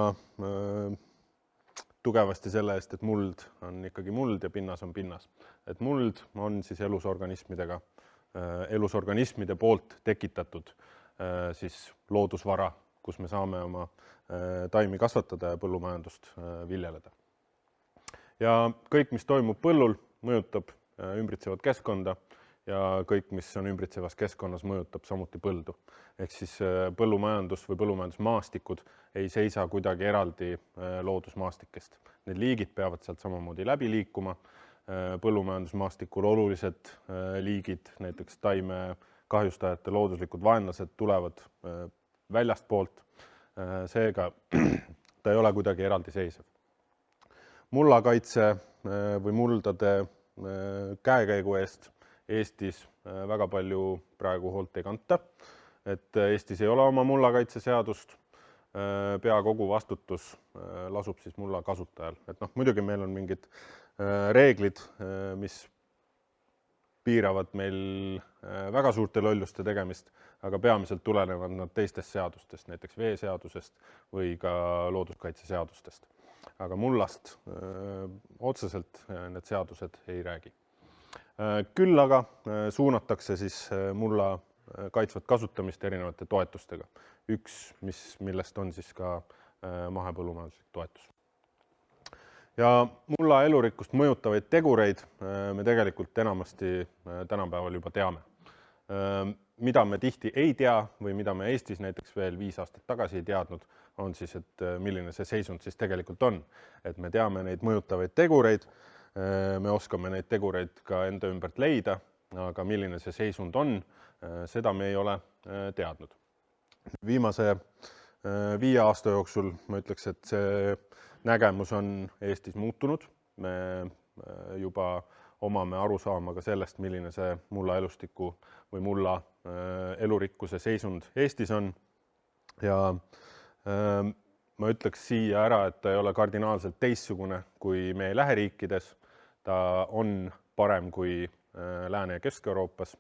[SPEAKER 1] tugevasti selle eest, et muld on ikkagi muld ja pinnas on pinnas. Et muld on siis elusorganismide poolt tekitatud siis loodusvara, kus me saame oma taimi kasvatada ja põllumajandust viljeleda. Ja kõik, mis toimub põllul, mõjutab ümbritsevat keskkonda ja kõik, mis on ümbritsevas keskkonnas, mõjutab samuti põldu. Ehk siis põllumajandus või põllumajandusmaastikud ei seisa kuidagi eraldi loodusmaastikest. Need liigid peavad sealt samamoodi läbi liikuma. Põllumajandusmaastikul olulised liigid, näiteks taime kahjustajate looduslikud vaenlased tulevad väljast poolt. Seega ta ei ole kuidagi eraldiseisev. Mullakaitse või muldade käekäigu eest Eestis väga palju praegu hoolt ei kanta, et Eestis ei ole oma mullakaitseseadust, pea kogu vastutus lasub siis mulla kasutajal. Et muidugi meil on mingid reeglid, mis piiravad meil väga suurte lolluste tegemist, aga peamiselt tulenevad nad teistest seadustest, näiteks veeseadusest või ka looduskaitseseadustest. Aga mullast otseselt need seadused ei räägi. Küll aga suunatakse siis mulla kaitsvat kasutamist erinevate toetustega. Üks, millest on siis ka mahepõllumajanduslik toetus. Ja mulla elurikkust mõjutavaid tegureid me tegelikult enamasti tänapäeval juba teame. Mida me tihti ei tea või mida me Eestis näiteks veel 5 aastat tagasi ei teadnud, on siis, et milline see seisund siis tegelikult on. Et me teame neid mõjutavaid tegureid, me oskame neid tegureid ka enda ümbert leida, aga milline see seisund on, seda me ei ole teadnud. Viimase 5 aasta jooksul ma ütleks, et see nägemus on Eestis muutunud. Me juba omame arusaama ka sellest, milline see mulla elustiku või mulla elurikkuse seisund Eestis on. Ja ma ütleks siia ära, et ta ei ole kardinaalselt teistsugune kui meie lähiriikides. Ta on parem kui Lääne- ja Kesk-Euroopas.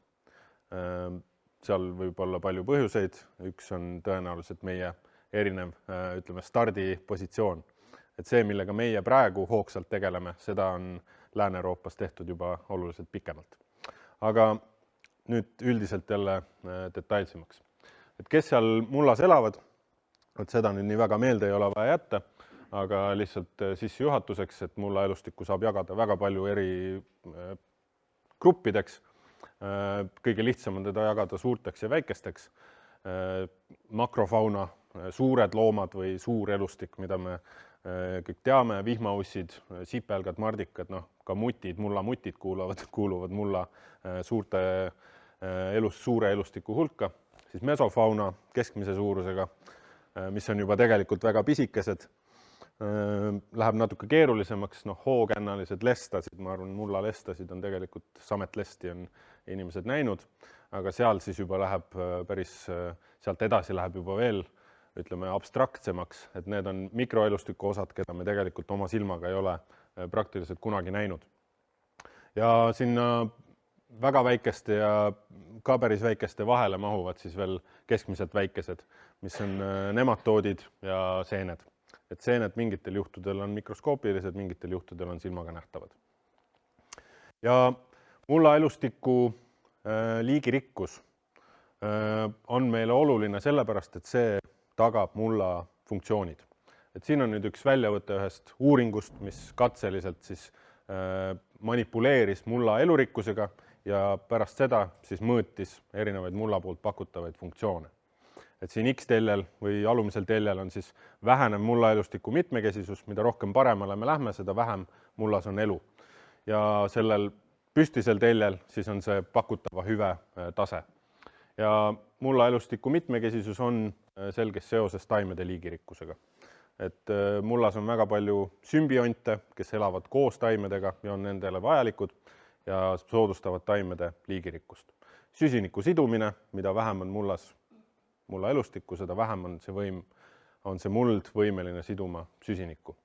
[SPEAKER 1] Seal võib olla palju põhjuseid. Üks on tõenäoliselt meie erinev, ütleme, stardipositsioon. Et see, millega meie praegu hoogsalt tegeleme, seda on Lääne-Euroopas tehtud juba oluliselt pikemalt. Aga nüüd üldiselt jälle detailsemaks. Et kes seal mullas elavad, et seda nüüd nii väga meelde ei ole vaja jätta, aga lihtsalt sissejuhatuseks, et mulla elustikku saab jagada väga palju eri gruppideks. Kõige lihtsam on teda jagada suurteks ja väikesteks. Makrofauna suured loomad või suur elustik, mida me kõik teame, vihmaussid, sipelgad, mardikad, ka mutid, mullamutid kuuluvad mulla suure elustiku hulka, siis mesofauna keskmise suurusega, mis on juba tegelikult väga pisikesed, läheb natuke keerulisemaks, hookännalised lestasid, ma arvan, mullalestasid on tegelikult, sametlesti on inimesed näinud, aga seal siis juba läheb sealt edasi läheb juba veel, ütleme, abstraktsemaks, et need on mikroelustiku osad, keda me tegelikult oma silmaga ei ole praktiliselt kunagi näinud. Ja sinna väga väikeste ja ka päris väikeste vahele mahuvad siis veel keskmiselt väikesed, mis on nematoodid ja seened. Et seened mingitel juhtudel on mikroskoopilised, mingitel juhtudel on silmaga nähtavad. Ja mullaelustiku liigirikkus on meile oluline sellepärast, et see tagab mulla funktsioonid. Et siin on nüüd üks väljavõte ühest uuringust, mis katseliselt siis manipuleeris mulla elurikkusega ja pärast seda siis mõõtis erinevaid mulla poolt pakutavaid funktsioone. Et siin X-teljel või alumisel teljel on siis vähenev mullaelustiku mitmekesisus, mida rohkem paremale me lähme, seda vähem mullas on elu. Ja sellel püstisel teljel siis on see pakutava hüve tase. Ja mullaelustiku mitmekesisus on selges seoses taimede liigirikkusega. Et mullas on väga palju sümbionte, kes elavad koos taimedega ja on nendele vajalikud ja soodustavad taimede liigirikkust. Süsiniku sidumine, mida vähem on mullaelustikku, seda vähem on see muld võimeline siduma süsinikku.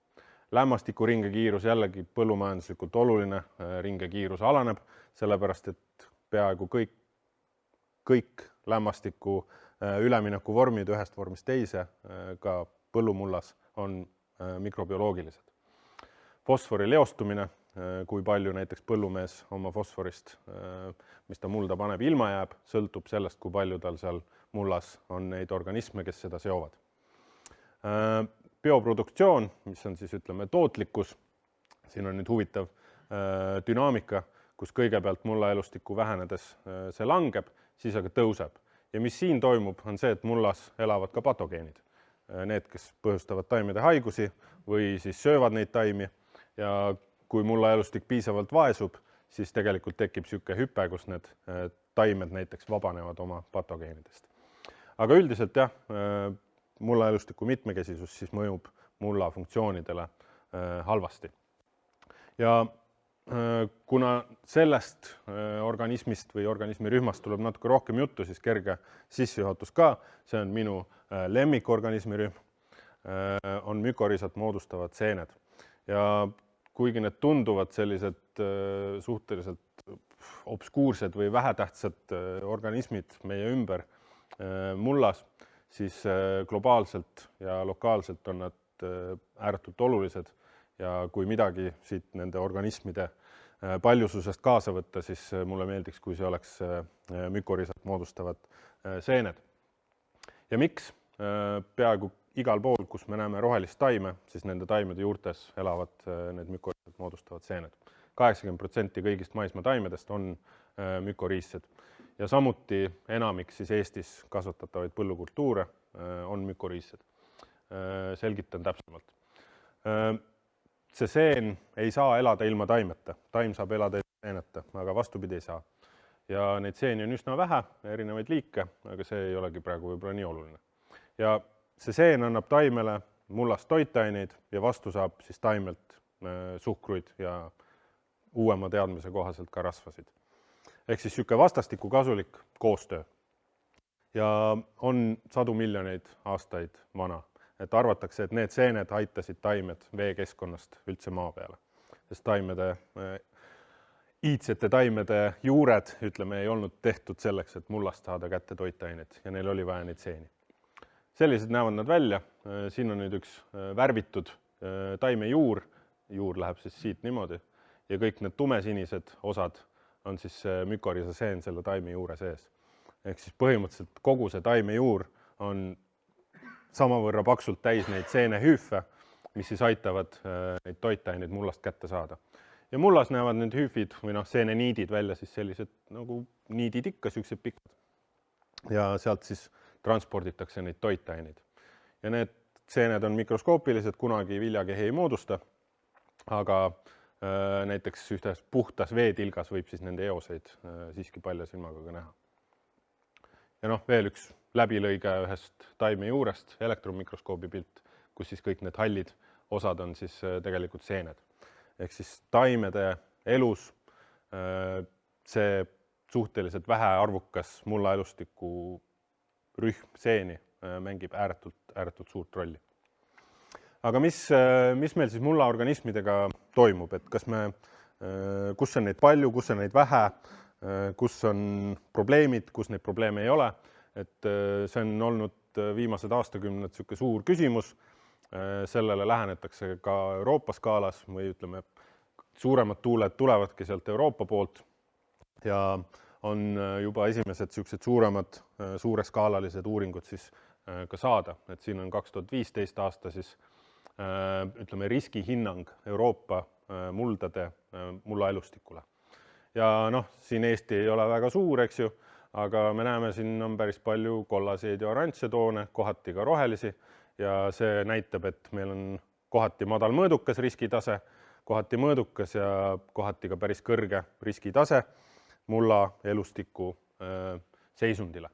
[SPEAKER 1] Lämmastiku ringekiirus jällegi põllumajanduslikult oluline, ringekiirus alaneb, sellepärast et peaaegu kõik lämmastiku ülemineku vormid ühest vormist teise, ka põllumullas on mikrobioloogilised. Fosfori leostumine, kui palju näiteks põllumees oma fosforist, mis ta mulda paneb, ilma jääb, sõltub sellest, kui palju tal seal mullas on neid organisme, kes seda seovad. Bioproduktsioon, mis on siis, ütleme, tootlikkus, siin on nüüd huvitav dünaamika, kus kõigepealt mullaelustiku vähenedes see langeb, siis aga tõuseb. Ja mis siin toimub, on see, et mullas elavad ka patogeenid. Need, kes põhjustavad taimede haigusi või siis söövad neid taimi ja kui mullaelustik piisavalt vaesub, siis tegelikult tekib niisugune hüpe, kus need taimed näiteks vabanevad oma patogeenidest. Aga üldiselt jah, mullaelustiku mitmekesisus siis mõjub mulla funktsioonidele halvasti. Ja kuna sellest organismist või organismirühmast tuleb natuke rohkem juttu, siis kerge sissejuhatus ka, see on minu lemmikorganismirühm, on mükorisat moodustavad seened. Ja kuigi need tunduvad sellised suhteliselt obskuursed või vähetähtsad organismid meie ümber mullas, siis globaalselt ja lokaalselt on nad ääretult olulised ja kui midagi siit nende organismide paljususest kaasa võtta, siis mulle meeldiks, kui see oleks mükorisat moodustavad seened. Ja miks? Peaaegu igal pool, kus me näeme rohelist taime, siis nende taimede juurtes elavad need mükorisat moodustavad seened. 80% kõigist maismaa taimedest on mükoriissed ja samuti enamik siis Eestis kasvatatavaid põllukultuure on mükoriissed. Selgitan täpsemalt. See seen ei saa elada ilma taimeta. Taim saab elada ilma seeneta, aga vastupidi ei saa. Ja neid seeni on üsna vähe, erinevaid liike, aga see ei olegi praegu võib-olla nii oluline. Ja see seen annab taimele mullast toitaineid ja vastu saab siis taimelt suhkruid ja uuema teadmise kohaselt ka rasvasid. Ehk siis niisugune vastastikku kasulik koostöö. Ja on sadu miljoneid aastaid vana. Et arvatakse, et need seened aitasid taimed veekeskkonnast üldse maa peale. Sest iidsete taimede juured, ütleme, ei olnud tehtud selleks, et mullast saada kätte toitained ja neil oli vaja neid seeni. Sellised näevad nad välja. Siin on nüüd üks värvitud taimejuur. Juur läheb siis siit niimoodi ja kõik need tumesinised osad on siis mükorisa seen selle taime juure sees. Ehk siis põhimõtteliselt kogu see taimejuur on samavõrra paksult täis neid seenehüüfe, mis siis aitavad neid toitaineid mullast kätte saada. Ja mullas näevad need hüüfid või seeneniidid välja siis sellised nagu niidid ikka, siuksed pikad. Ja sealt siis transporditakse neid toitaineid. ja need seened on mikroskoopilised, kunagi viljakehi ei moodusta, aga näiteks ühtes puhtas veetilgas võib siis nende eoseid siiski palja silmaga ka näha. Ja noh, veel üks läbilõige ühest taime juurest, elektronmikroskoobi pilt, kus siis kõik need hallid osad on siis tegelikult seened. Ehk siis taimede elus see suhteliselt vähearvukas mullaelustiku rühm seeni mängib ääretult suurt rolli. Aga mis meil siis mullaorganismidega toimub, et kus on neid palju, kus on neid vähe, kus on probleemid, kus neid probleeme ei ole, et see on olnud viimased aastakümned niisugune suur küsimus, sellele lähenetakse ka Euroopa skaalas või ütleme, suuremad tuuled tulevadki sealt Euroopa poolt ja on juba esimesed niisugused suuremad suureskaalalised uuringud siis ka saada, et siin on 2015 aasta siis ütleme riskihinnang Euroopa muldade mullaelustikule. Ja noh, siin Eesti ei ole väga suur, eks ju, aga me näeme, siin on päris palju kollaseid ja oranže toone, kohati ka rohelisi ja see näitab, et meil on kohati madal mõõdukas riskitase, kohati mõõdukas ja kohati ka päris kõrge riskitase mulla elustiku seisundile.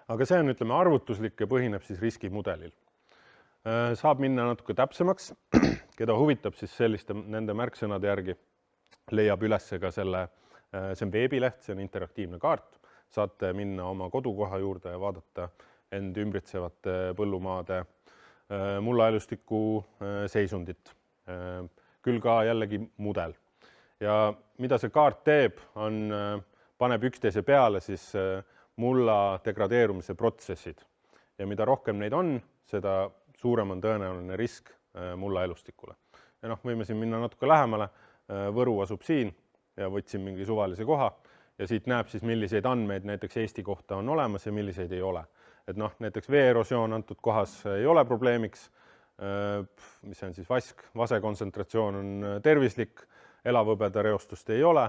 [SPEAKER 1] Aga see on, ütleme, arvutuslik ja põhineb siis riskimudelil. Saab minna natuke täpsemaks, keda huvitab siis selliste nende märksõnade järgi, leiab üles ka selle, see on veebileht, see on interaktiivne kaart, saate minna oma kodukoha juurde ja vaadata end ümbritsevate põllumaade mullaelustiku seisundit, küll ka jällegi mudel. Ja mida see kaart teeb, paneb üksteise peale siis mulla degradeerumise protsessid ja mida rohkem neid on, seda suurem on tõenäoline risk mullaelustikule. Ja noh, võime siin minna natuke lähemale, Võru asub siin ja võtsin mingi suvalise koha ja siit näeb siis, milliseid andmeid näiteks Eesti kohta on olemas ja milliseid ei ole. Et noh, näiteks veeerosioon antud kohas ei ole probleemiks, mis on siis vask, vase kontsentratsioon on tervislik, elavõbeda reostust ei ole,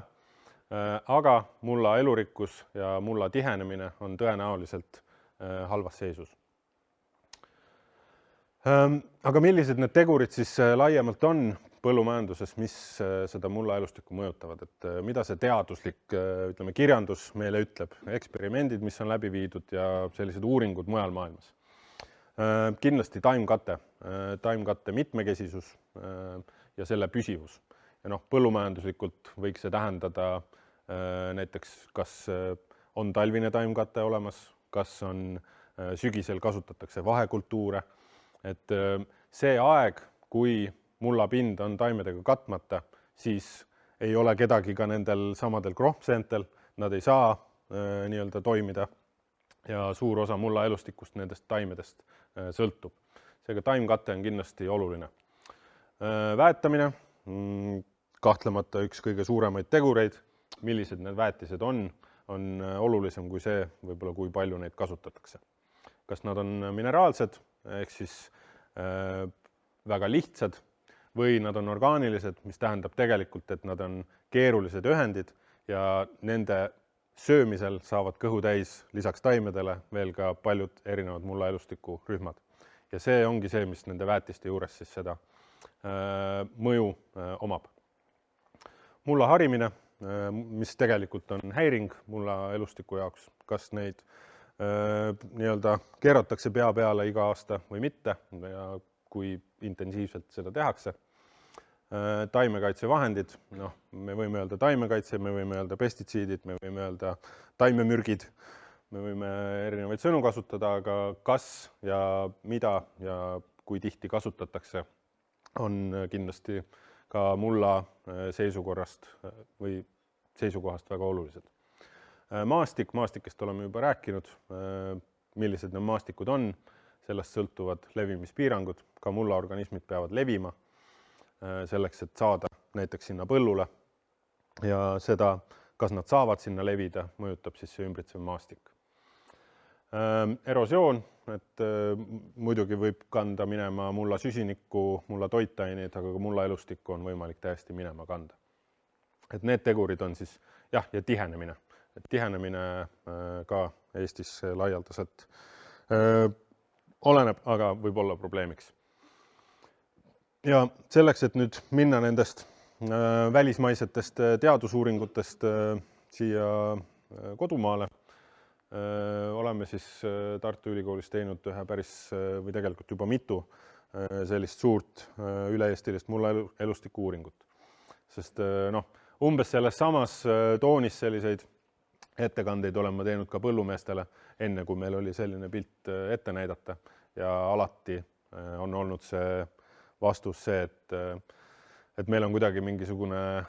[SPEAKER 1] aga mulla elurikkus ja mulla tihenemine on tõenäoliselt halvas seisus. Aga millised need tegurid siis laiemalt on põllumajanduses, mis seda mullaelustikku mõjutavad, et mida see teaduslik, ütleme, kirjandus meile ütleb, eksperimendid, mis on läbi viidud ja sellised uuringud mujal maailmas. Kindlasti taimkatte mitmekesisus ja selle püsivus. Ja noh, põllumajanduslikult võiks see tähendada näiteks, kas on talvine taimkate olemas, kas on sügisel kasutatakse vahekultuure, et see aeg, kui mullapind on taimedega katmata, siis ei ole kedagi ka nendel samadel krohmseentel, nad ei saa nii-öelda toimida ja suur osa mullaelustikust nendest taimedest sõltub. Seega taimkate on kindlasti oluline. Väetamine, kahtlemata üks kõige suuremaid tegureid, millised need väetised on olulisem kui see, võib-olla kui palju neid kasutatakse. Kas nad on mineraalsed, ehk siis väga lihtsad, või nad on orgaanilised, mis tähendab tegelikult, et nad on keerulised ühendid ja nende söömisel saavad kõhu täis lisaks taimedele veel ka paljud erinevad mullaelustiku rühmad. Ja see ongi see, mis nende väetiste juures siis seda mõju omab. Mulla harimine, mis tegelikult on häiring mullaelustiku jaoks, kas neid nii-öelda keeratakse pea peale iga aasta või mitte ja kui intensiivselt seda tehakse. Taimekaitsevahendid, noh, me võime öelda taimekaitse, me võime öelda pestitsiidid, me võime öelda taimemürgid, me võime erinevaid sõnu kasutada, aga kas ja mida ja kui tihti kasutatakse, on kindlasti ka mulla seisukorrast või seisukohast väga olulised. Maastikest oleme juba rääkinud, millised need maastikud on, sellest sõltuvad levimispiirangud, ka mullaorganismid peavad levima selleks, et saada näiteks sinna põllule ja seda, kas nad saavad sinna levida, mõjutab siis see ümbritsev maastik. Erosioon, et muidugi võib kanda minema mulla süsinikku, mulla toitaineid, aga ka mulla elustikku on võimalik täiesti minema kanda. Et need tegurid on siis, jah, ja tihenemine. Tihenemine ka Eestis laialdaselt. oleneb, aga võib olla probleemiks. Ja selleks, et nüüd minna nendest välismaisetest teadusuuringutest siia kodumaale, oleme siis Tartu Ülikoolis teinud ühe päris või tegelikult juba mitu sellist suurt üle-eestilist mullaelustiku uuringut. Sest umbes selles samas toonis selliseid ettekandeid olen ma teinud ka põllumeestele, enne kui meil oli selline pilt ette näidata ja alati on olnud see vastus see, et meil on kuidagi mingisugune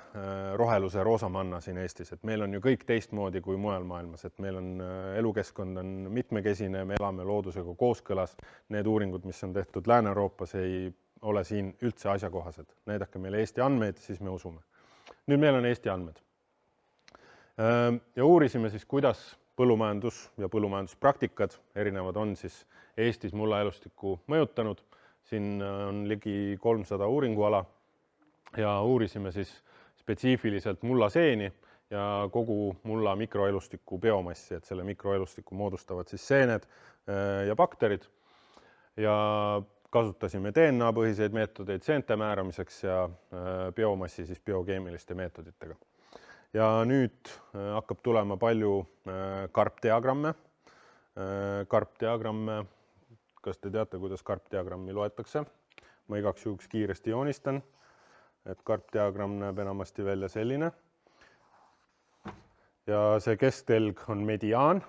[SPEAKER 1] roheluse roosamanna siin Eestis, et meil on ju kõik teistmoodi kui mujal maailmas, et meil on elukeskkond on mitmekesine, me elame loodusega kooskõlas. Need uuringud, mis on tehtud Lääne-Euroopas, ei ole siin üldse asjakohased. Näidake meile Eesti andmeid, siis me usume. Nüüd meil on Eesti andmed. Ja uurisime siis, kuidas põllumajandus ja põllumajanduspraktikad erinevad on siis Eestis mullaelustikku mõjutanud. Siin on ligi 300 uuringuala ja uurisime siis spetsiifiliselt mullaseeni ja kogu mulla mikroelustiku biomassi, et selle mikroelustiku moodustavad siis seened ja bakterid. Ja kasutasime DNA-põhiseid meetodeid seente määramiseks ja biomassi siis biokeemiliste meetoditega. Ja nüüd hakkab tulema palju karpdiagramme. Karpdiagramme, kas te teate, kuidas karpdiagrammi loetakse? Ma igaks juhuks kiiresti joonistan, et karpdiagramm näeb enamasti välja selline. Ja see kesktelg on mediaan.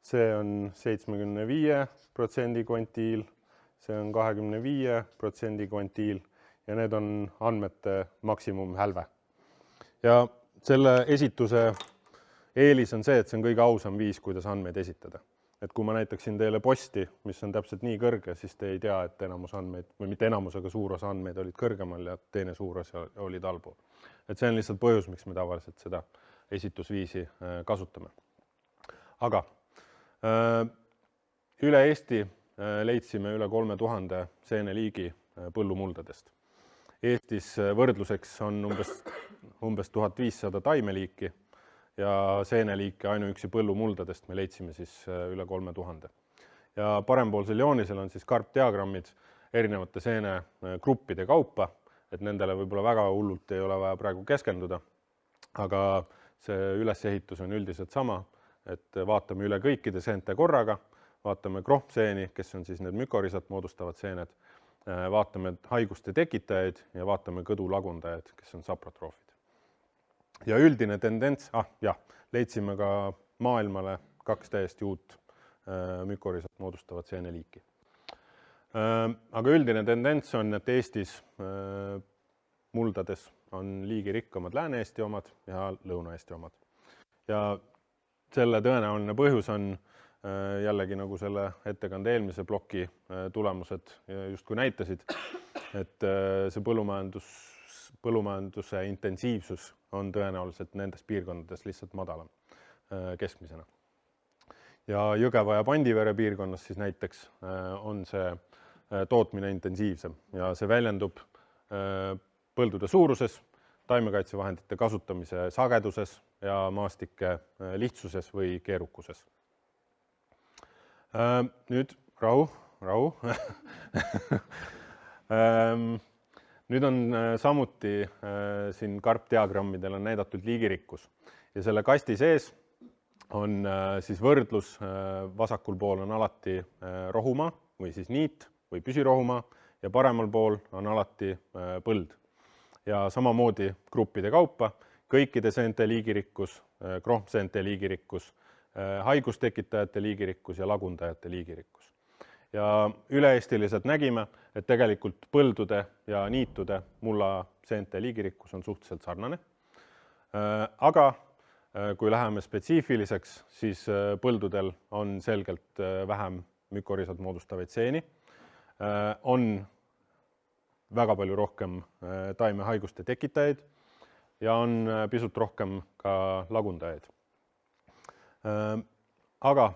[SPEAKER 1] See on 75% kvantiil, see on 25% kvantiil ja need on andmete maksimumhälve. Ja selle esituse eelis on see, et see on kõige ausam viis, kuidas andmeid esitada. Et kui ma näitaksin teile posti, mis on täpselt nii kõrge, siis te ei tea, et enamus andmeid, või mitte enamus, aga suur osa andmeid olid kõrgemal ja teine suur osa olid allpool. Et see on lihtsalt põhjus, miks me tavaliselt seda esitusviisi kasutame. Aga üle Eesti leidsime üle 3000 seeneliigi põllumuldadest. Eestis võrdluseks on umbes 1500 taimeliiki ja seeneliike ainuüksi põllumuldadest me leidsime siis üle 3000. Ja parempoolsel joonisel on siis karpdiagrammid erinevate seenegruppide kaupa, et nendele võib-olla väga hullult ei ole vaja praegu keskenduda, aga see ülesehitus on üldiselt sama, et vaatame üle kõikide seente korraga, vaatame krohmseeni, kes on siis need mükorisat moodustavad seened, vaatame haiguste tekitajaid ja vaatame kõdulagundajaid, kes on saprotroofid. Ja üldine tendents, leidsime ka maailmale 2 täiesti uut mükorisat moodustavat seeneliiki. Aga üldine tendents on, et Eestis muldades on liigirikkamad Lääne-Eesti omad ja Lõuna-Eesti omad. Ja selle tõenäoline põhjus on jällegi nagu selle ettekande eelmise ploki tulemused justkui näitasid, et see põllumajanduse intensiivsus on tõenäoliselt nendes piirkondades lihtsalt madalam keskmisena. Ja Jõgeva ja Pandivere piirkonnas siis näiteks on see tootmine intensiivsem ja see väljendub põldude suuruses, taimekaitsevahendite kasutamise sageduses ja maastike lihtsuses või keerukuses. Nüüd rahu. Nüüd on samuti siin karpdiagrammidel on näidatud liigirikkus ja selle kasti sees on siis võrdlus, vasakul pool on alati rohumaa või siis niit või püsirohumaa ja paremal pool on alati põld. Ja samamoodi gruppide kaupa, kõikide seente liigirikkus, krohmseente liigirikkus, haigustekitajate liigirikkus ja lagundajate liigirikkus. Ja üle-eestiliselt nägime, et tegelikult põldude ja niitude mulla seente liigirikkus on suhteliselt sarnane. Aga kui läheme spetsiifiliseks, siis põldudel on selgelt vähem mükorisat moodustavaid seeni. On väga palju rohkem taimehaiguste tekitajaid ja on pisut rohkem ka lagundajaid. Aga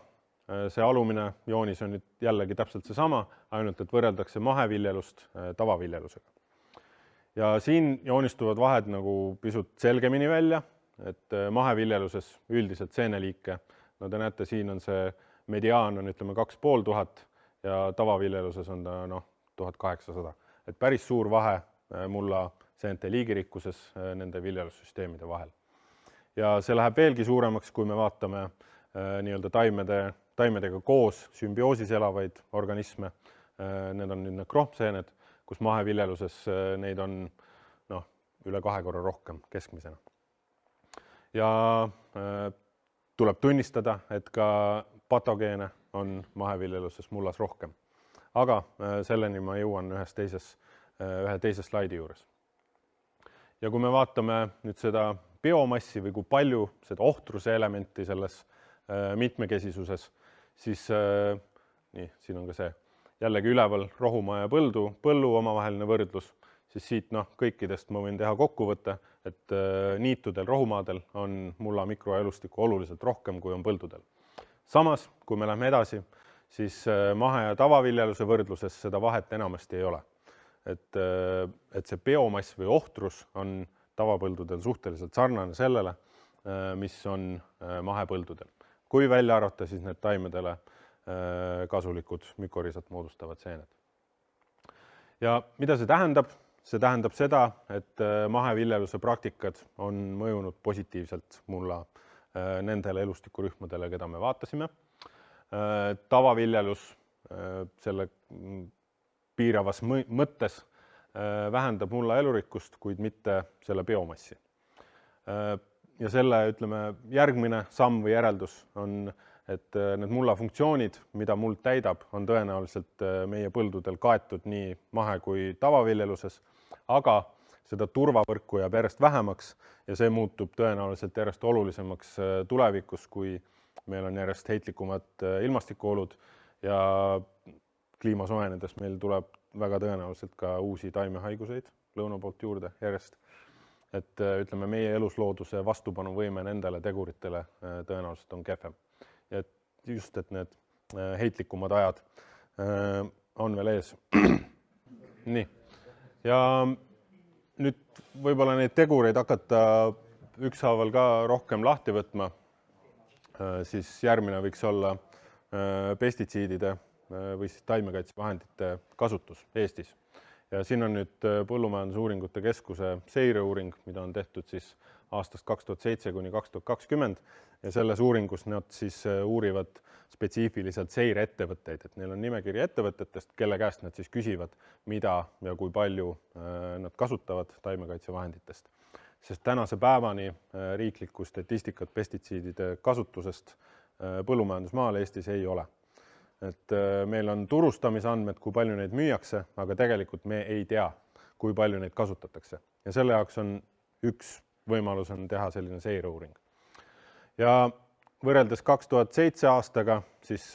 [SPEAKER 1] see alumine joonis on nüüd jällegi täpselt seesama, ainult et võrreldakse maheviljelust tavaviljelusega. Ja siin joonistuvad vahed nagu pisut selgemini välja, et maheviljeluses üldiselt seeneliike, no te näete, siin on see mediaan on ütleme 2500 ja tavaviljeluses on ta 1800. Et päris suur vahe mulla seente liigirikkuses nende viljelussüsteemide vahel. Ja see läheb veelgi suuremaks, kui me vaatame nii-öelda taimedega koos sümbioosis elavaid organisme. Need on nüüd krohmseened, kus maheviljeluses neid on üle 2 korra rohkem keskmisena. Ja tuleb tunnistada, et ka patogeene on maheviljeluses mullas rohkem. Aga selleni ma jõuan ühe teise slaidi juures. Ja kui me vaatame nüüd seda biomassi või kui palju seda ohtruse elementi selles mitmekesisuses, siis siin on ka see jällegi üleval rohumaa ja põllu omavaheline võrdlus, siis siit kõikidest ma võin teha kokkuvõtte, et niitudel, rohumaadel on mulla mikroelustikku oluliselt rohkem, kui on põldudel. Samas, kui me läheme edasi, siis mahe- ja tavaviljeluse võrdluses seda vahet enamasti ei ole. Et see biomass või ohtrus on tavapõldudel suhteliselt sarnane sellele, mis on mahepõldudel. Kui välja arvata, siis need taimedele kasulikud mükorisat moodustavad seened. Ja mida see tähendab? See tähendab seda, et maheviljeluse praktikad on mõjunud positiivselt mulla nendele elustikurühmadele, keda me vaatasime. Tavaviljelus selle piiravas mõttes vähendab mulla elurikkust, kuid mitte selle biomassi. Ja selle, ütleme, järgmine samm või järeldus on, et need mulla funktsioonid, mida muld täidab, on tõenäoliselt meie põldudel kaetud nii mahe- kui tavaviljeluses, aga seda turvavõrku jääb järjest vähemaks ja see muutub tõenäoliselt järjest olulisemaks tulevikus, kui meil on järjest heitlikumad ilmastikuolud ja kliima soojenedes meil tuleb väga tõenäoliselt ka uusi taimehaiguseid lõuna poolt juurde järjest. Et ütleme, meie eluslooduse vastupanuvõime nendele teguritele tõenäoliselt on kehvem. Ja just, et need heitlikumad ajad on veel ees. Nii. Ja nüüd võib-olla neid tegureid hakata ükshaaval ka rohkem lahti võtma, siis järgmine võiks olla pestitsiidide või siis taimekaitsevahendite kasutus Eestis. Ja siin on nüüd Põllumajandusuuringute Keskuse seireuuring, mida on tehtud siis aastast 2007 kuni 2020 ja selles uuringus nad siis uurivad spetsiifiliselt seireettevõtteid, et neil on nimekiri ettevõtetest, kelle käest nad siis küsivad, mida ja kui palju nad kasutavad taimekaitsevahenditest. Sest tänase päevani riiklikku statistikat pestitsiidide kasutusest põllumajandusmaal Eestis ei ole. Et meil on turustamisandmed, kui palju neid müüakse, aga tegelikult me ei tea, kui palju neid kasutatakse. Ja selle jaoks on üks võimalus on teha selline seireuuring. Ja võrreldes 2007 aastaga, siis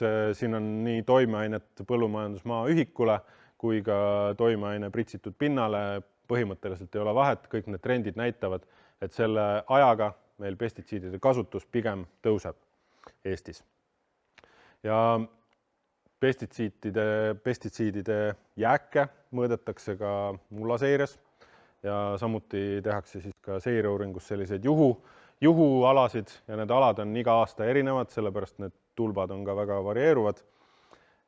[SPEAKER 1] siin on nii toimeainet põllumajandusmaa ühikule kui ka toimeaine pritsitud pinnale. Põhimõtteliselt ei ole vahet, kõik need trendid näitavad, et selle ajaga meil pestitsiidide kasutus pigem tõuseb Eestis. Ja pestitsiidide jääke mõõdetakse ka mullaseires ja samuti tehakse siis ka seireuuringus selliseid juhualasid ja need alad on iga aasta erinevad, sellepärast need tulbad on ka väga varieeruvad.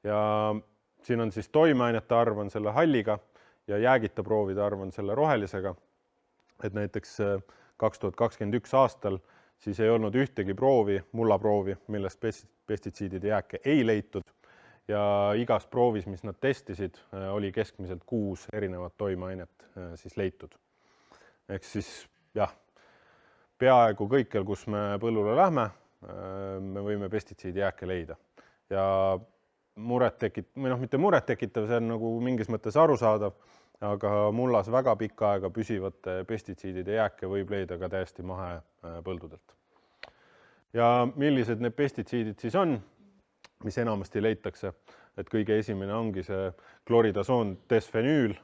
[SPEAKER 1] Ja siin on siis toimeainete arv on selle halliga ja jäägita proovide arv on selle rohelisega. Et näiteks 2021 aastal siis ei olnud ühtegi proovi, mullaproovi, millest pestitsiidide jääke ei leitud. Ja igas proovis, mis nad testisid, oli keskmiselt 6 erinevat toimeainet siis leitud. Ehk siis jah, peaaegu kõikjal, kus me põllule lähme, me võime pestitsiidi jääke leida. Ja mitte muret tekitav, see on nagu mingis mõttes arusaadav, aga mullas väga pikka aega püsivate pestitsiidide jääke võib leida ka täiesti mahepõldudelt. Ja millised need pestitsiidid siis on, mis enamasti leitakse, et kõige esimene ongi see kloridasoon desfenüül,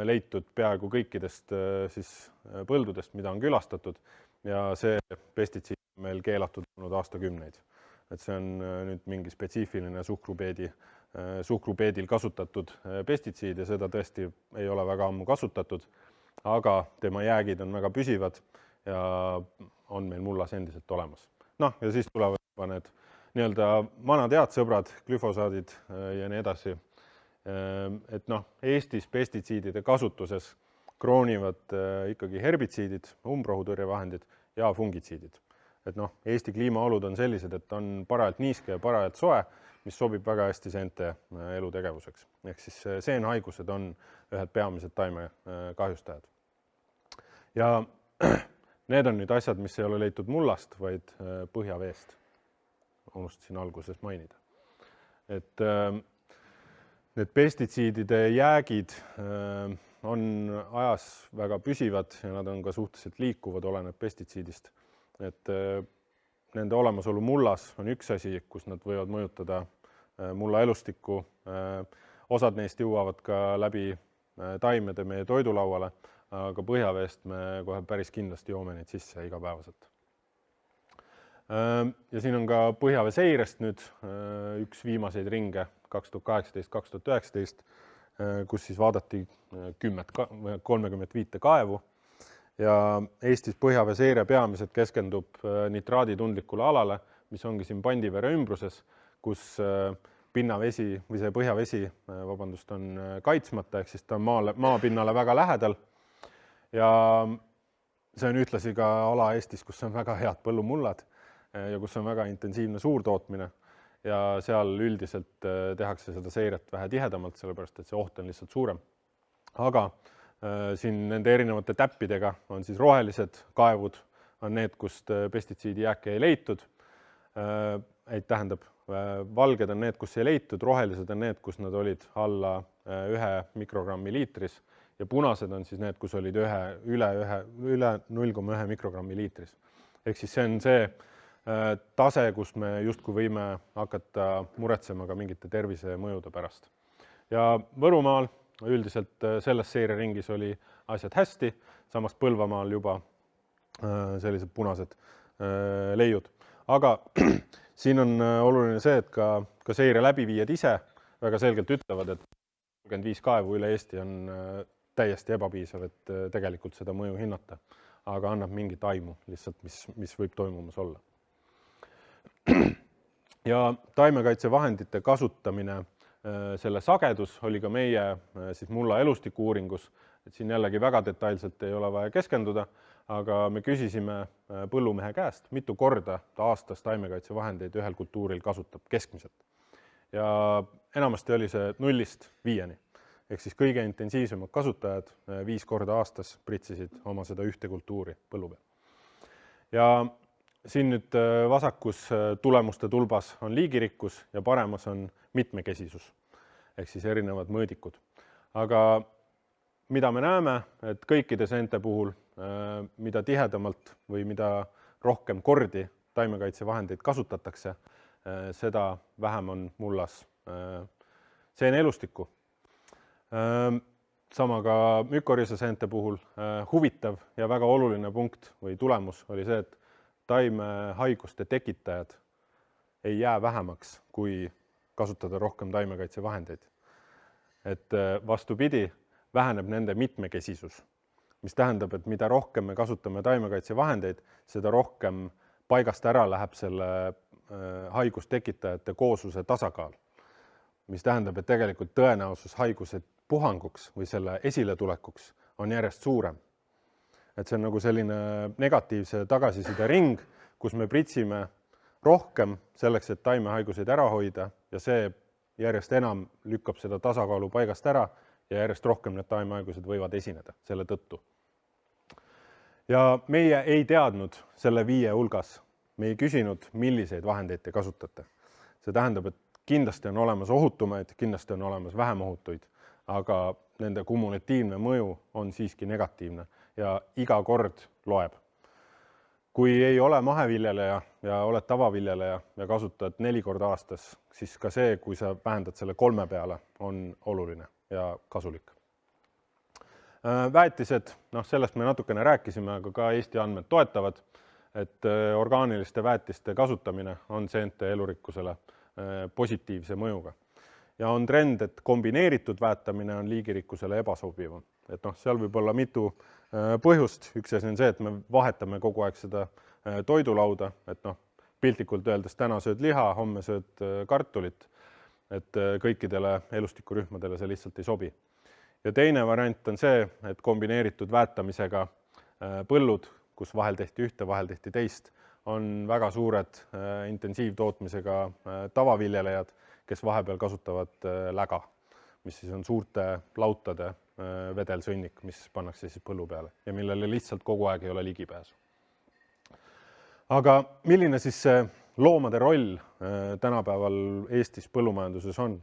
[SPEAKER 1] leitud peaaegu kõikidest siis põldudest, mida on külastatud ja see pestitsiid on meil keelatud olnud aastakümneid. Et see on nüüd mingi spetsiifiline suhkrupeedil kasutatud pestitsiid ja seda tõesti ei ole väga ammu kasutatud, aga tema jäägid on väga püsivad ja on meil mullas endiselt olemas. Ja siis tulevad need nii-öelda vanad head sõbrad, glüfosaadid ja nii edasi. Et noh, Eestis pestitsiidide kasutuses kroonivad ikkagi herbitsiidid, umbrohutõrjevahendid ja fungitsiidid. Et noh, Eesti kliimaolud on sellised, et on parajalt niiske ja parajalt soe, mis sobib väga hästi seente elutegevuseks. Ehk siis seenhaigused on ühed peamised taimekahjustajad. Ja need on nüüd asjad, mis ei ole leitud mullast, vaid põhjaveest. Unustasin alguses mainida. Et need pestitsiidide jäägid on ajas väga püsivad ja nad on ka suhteliselt liikuvad, oleneb pestitsiidist. Et nende olemasolu mullas on üks asi, kus nad võivad mõjutada mulla elustikku. Osad neist jõuavad ka läbi taimede meie toidulauale, aga põhjaveest me kohe päris kindlasti joome neid sisse igapäevaselt. Ja siin on ka põhjavee seirest nüüd üks viimaseid ringe 2018-2019, kus siis vaadati 35 kaevu. Ja Eestis põhjavee seire peamiselt keskendub nitraaditundlikule alale, mis ongi siin Pandivere ümbruses, kus pinnavesi või see põhjavesi on kaitsmata, ehk siis ta on maapinnale väga lähedal. Ja see on ühtlasi ka ala Eestis, kus on väga head põllumullad ja kus on väga intensiivne suurtootmine. Ja seal üldiselt tehakse seda seiret vähe tihedamalt, sellepärast et see oht on lihtsalt suurem. Aga siin nende erinevate täppidega on siis rohelised kaevud, on need, kust pestitsiidi jääke ei leitud. Tähendab, valged on need, kus ei leitud, rohelised on need, kus nad olid alla 1 mikrogrammi liitris ja punased on siis need, kus olid üle 0,1 mikrogrammi liitris. Ehk siis see on see tase, kus me justkui võime hakata muretsema ka mingite tervisemõjude pärast. Ja Võrumaal üldiselt selles seireringis oli asjad hästi, samas Põlvamaal juba sellised punased leiud. Aga siin on oluline see, et ka seire läbiviijad ise väga selgelt ütlevad, et 35 kaevu üle Eesti on täiesti ebapiisav, et tegelikult seda mõju hinnata, aga annab mingit aimu lihtsalt, mis võib toimumas olla. Ja taimekaitsevahendite kasutamine, selle sagedus oli ka meie siis mulla elustiku uuringus, et siin jällegi väga detailselt ei ole vaja keskenduda, aga me küsisime põllumehe käest, mitu korda ta aastas taimekaitsevahendeid ühel kultuuril kasutab keskmiselt. Ja enamasti oli see 0-5, ehk siis kõige intensiivsemad kasutajad 5 korda aastas pritsisid oma seda ühte kultuuri põllu peal. Ja siin nüüd vasakus tulemuste tulbas on liigirikkus ja paremas on mitmekesisus, ehk siis erinevad mõõdikud. Aga mida me näeme, et kõikide seente puhul, mida tihedamalt või mida rohkem kordi taimekaitsevahendeid kasutatakse, seda vähem on mullas seeneelustikku. Sama ka mükoriisaseente puhul huvitav ja väga oluline punkt või tulemus oli see, et taimehaiguste tekitajad ei jää vähemaks, kui kasutada rohkem taimekaitsevahendeid. Et vastupidi, väheneb nende mitmekesisus, mis tähendab, et mida rohkem me kasutame taimekaitsevahendeid, seda rohkem paigast ära läheb selle haigustekitajate koosluse tasakaal, mis tähendab, et tegelikult tõenäosus haiguse puhanguks või selle esiletulekuks on järjest suurem. Et see on nagu selline negatiivse tagasiside ring, kus me pritsime rohkem selleks, et taimehaiguseid ära hoida ja see järjest enam lükkab seda tasakaalu paigast ära ja järjest rohkem need taimehaigused võivad esineda selle tõttu. Ja meie ei teadnud selle 5 hulgas, me ei küsinud, milliseid vahendeid te kasutate. See tähendab, et kindlasti on olemas ohutumaid, kindlasti on olemas vähem ohutuid, aga nende kumulatiivne mõju on siiski negatiivne ja iga kord loeb. Kui ei ole maheviljeleja ja oled tavaviljeleja ja kasutad 4 korda aastas, siis ka see, kui sa vähendad selle 3 peale, on oluline ja kasulik. Väetised, sellest me natukene rääkisime, aga ka Eesti andmed toetavad, et orgaaniliste väetiste kasutamine on seente elurikkusele positiivse mõjuga. Ja on trend, et kombineeritud väetamine on liigirikkusele ebasobivam. Et seal võib olla mitu põhjust. Üks asi on see, et me vahetame kogu aeg seda toidulauda, et piltlikult öeldes täna sööd liha, homme sööd kartulit, et kõikidele elustikurühmadele see lihtsalt ei sobi. Ja teine variant on see, et kombineeritud väetamisega põllud, kus vahel tehti ühte, vahel tehti teist, on väga suured intensiivtootmisega tavaviljelejad, kes vahepeal kasutavad läga, mis siis on suurte lautade vedelsõnnik, mis pannakse siis põllu peale ja millele lihtsalt kogu aeg ei ole ligipääsu. Aga milline siis see loomade roll tänapäeval Eestis põllumajanduses on?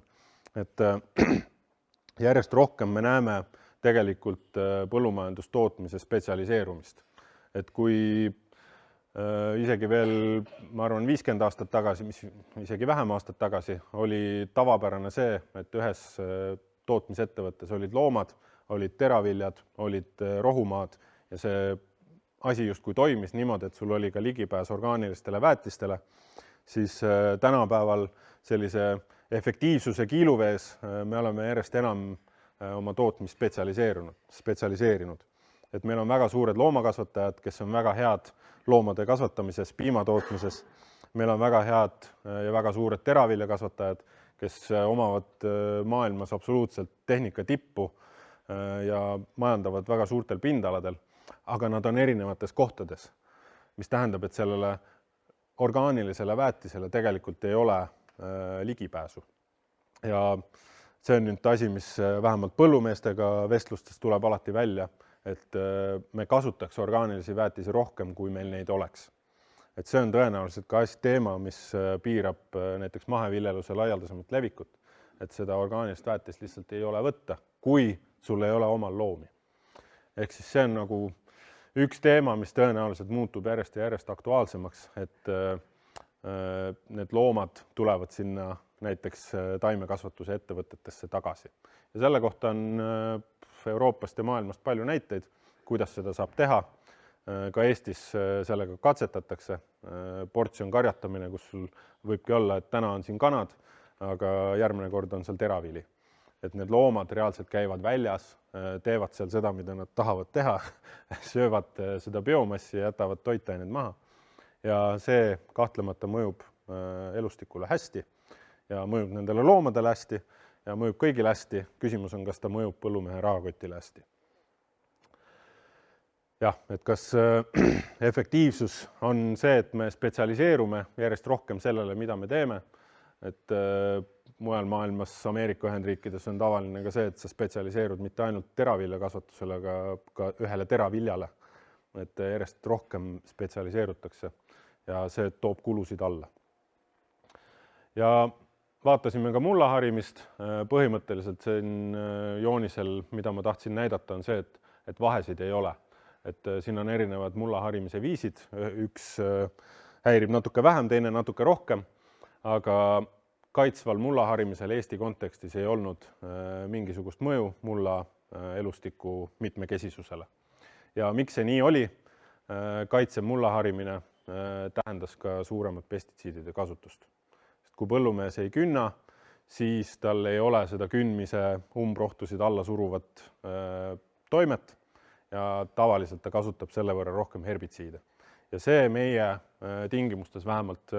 [SPEAKER 1] Et järjest rohkem me näeme tegelikult põllumajandustootmise spetsialiseerumist. Et kui isegi veel, ma arvan, 50 aastat tagasi, mis isegi vähem aastat tagasi, oli tavapärane see, et ühes tootmisettevõttes olid loomad, olid teraviljad, olid rohumaad ja see asi justkui toimis niimoodi, et sul oli ka ligipääs orgaanilistele väetistele, siis tänapäeval sellise efektiivsuse kiiluvees me oleme järjest enam oma tootmist spetsialiseerinud. Et meil on väga suured loomakasvatajad, kes on väga head loomade kasvatamises, piimatootmises. Meil on väga head ja väga suured teraviljakasvatajad, kes omavad maailmas absoluutselt tehnika tippu ja majandavad väga suurtel pindaladel, aga nad on erinevates kohtades, mis tähendab, et sellele orgaanilisele väetisele tegelikult ei ole ligipääsu. Ja see on nüüd asi, mis vähemalt põllumeestega vestlustes tuleb alati välja, et me kasutaks orgaanilisi väetisi rohkem, kui meil neid oleks. Et see on tõenäoliselt ka teema, mis piirab näiteks maheviljeluse laialdasemat levikut, et seda orgaanilist väetist lihtsalt ei ole võtta, kui sul ei ole omal loomi. Ehk siis see on nagu üks teema, mis tõenäoliselt muutub järjest ja järjest aktuaalsemaks, et need loomad tulevad sinna näiteks taimekasvatuse ettevõtetesse tagasi. Ja selle kohta on Euroopast ja maailmast palju näiteid, kuidas seda saab teha. Ka Eestis sellega katsetatakse. Portsjon karjatamine, kus sul võibki olla, et täna on siin kanad, aga järgmine kord on seal teravili. Et need loomad reaalselt käivad väljas, teevad seal seda, mida nad tahavad teha, söövad seda biomassi ja jätavad toitained maha. Ja see kahtlemata mõjub elustikule hästi ja mõjub nendele loomadele hästi ja mõjub kõigile hästi. Küsimus on, kas ta mõjub põllumehe rahakotile hästi. Jah, et kas efektiivsus on see, et me spetsialiseerume järjest rohkem sellele, mida me teeme. Et mujal maailmas, Ameerika Ühendriikides on tavaline ka see, et sa spetsialiseerud mitte ainult teraviljakasvatusele, aga ka ühele teraviljale. Et järjest rohkem spetsialiseerutakse ja see toob kulusid alla. Ja vaatasime ka mullaharimist. Põhimõtteliselt siin joonisel, mida ma tahtsin näidata, on see, et vahesid ei ole. Et siin on erinevad mullaharimise viisid. Üks häirib natuke vähem, teine natuke rohkem, aga kaitsval mullaharimisel Eesti kontekstis ei olnud mingisugust mõju mulla elustiku mitmekesisusele. Ja miks see nii oli? Kaitsev mullaharimine tähendas ka suuremat pestitsiidide kasutust. Kui põllumees ei künna, siis tal ei ole seda künnmise umbrohtusid alla suruvat toimet ja tavaliselt ta kasutab selle võrra rohkem herbitsiide. Ja see meie tingimustes vähemalt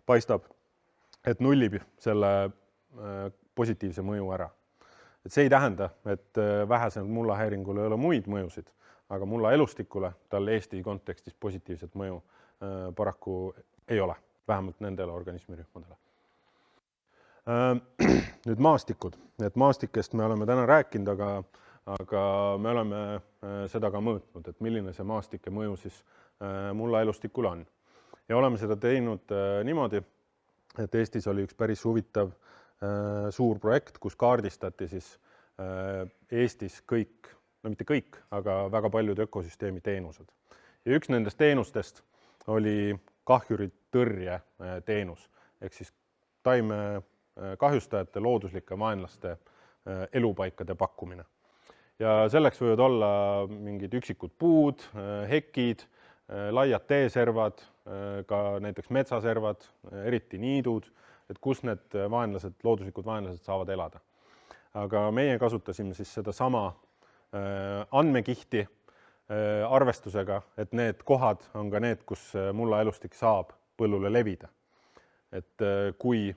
[SPEAKER 1] paistab, et nullib selle positiivse mõju ära. Et see ei tähenda, et vähesel mullahäiringul ei ole muid mõjusid, aga mulla elustikule tal Eesti kontekstis positiivset mõju paraku ei ole, vähemalt nendele organismirühmadele. Nüüd maastikud. Et maastikest me oleme täna rääkinud, aga me oleme seda ka mõõtnud, et milline see maastike mõju siis mulla elustikule on. Ja oleme seda teinud niimoodi, et Eestis oli üks päris huvitav suur projekt, kus kaardistati siis Eestis kõik, no mitte kõik, aga väga paljud ökosüsteemi teenused. Ja üks nendest teenustest oli kahjuritõrje teenus, ehk siis taime kahjustajate, looduslike vaenlaste elupaikade pakkumine. Ja selleks võivad olla mingid üksikud puud, hekid, laiad teeservad, ka näiteks metsaservad, eriti niidud, et kus need vaenlased, looduslikud vaenlased saavad elada. Aga meie kasutasime siis seda sama andmekihti arvestusega, et need kohad on ka need, kus mulla elustik saab põllule levida. Et kui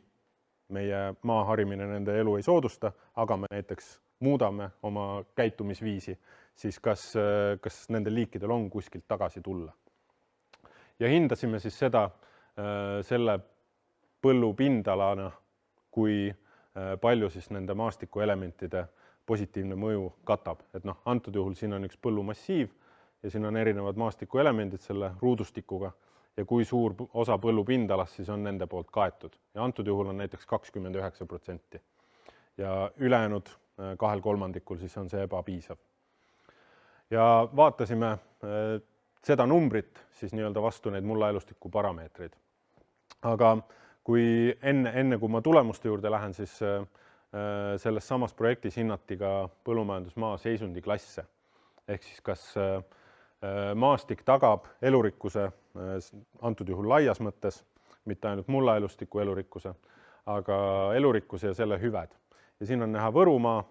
[SPEAKER 1] meie maa harimine nende elu ei soodusta, aga me näiteks muudame oma käitumisviisi, siis kas nendel liikidel on kuskilt tagasi tulla. Ja hindasime siis seda selle põllu pindalana, kui palju siis nende maastikuelementide positiivne mõju katab. Et antud juhul siin on üks põllumassiiv ja siin on erinevad maastikuelemendid selle ruudustikuga ja kui suur osa põllu pindalast siis on nende poolt kaetud. Ja antud juhul on näiteks 29%. Ja ülejäänud 2/3 siis on see ebapiisav. Ja vaatasime seda numbrit siis nii-öelda vastu neid mullaelustiku parameetreid. Aga kui enne kui ma tulemuste juurde lähen, siis selles samas projektis hinnati ka põllumajandusmaa seisundiklasse. Ehk siis kas maastik tagab elurikkuse antud juhul laias mõttes, mitte ainult mullaelustiku elurikkuse, aga elurikkuse ja selle hüved. Ja siin on näha Võrumaa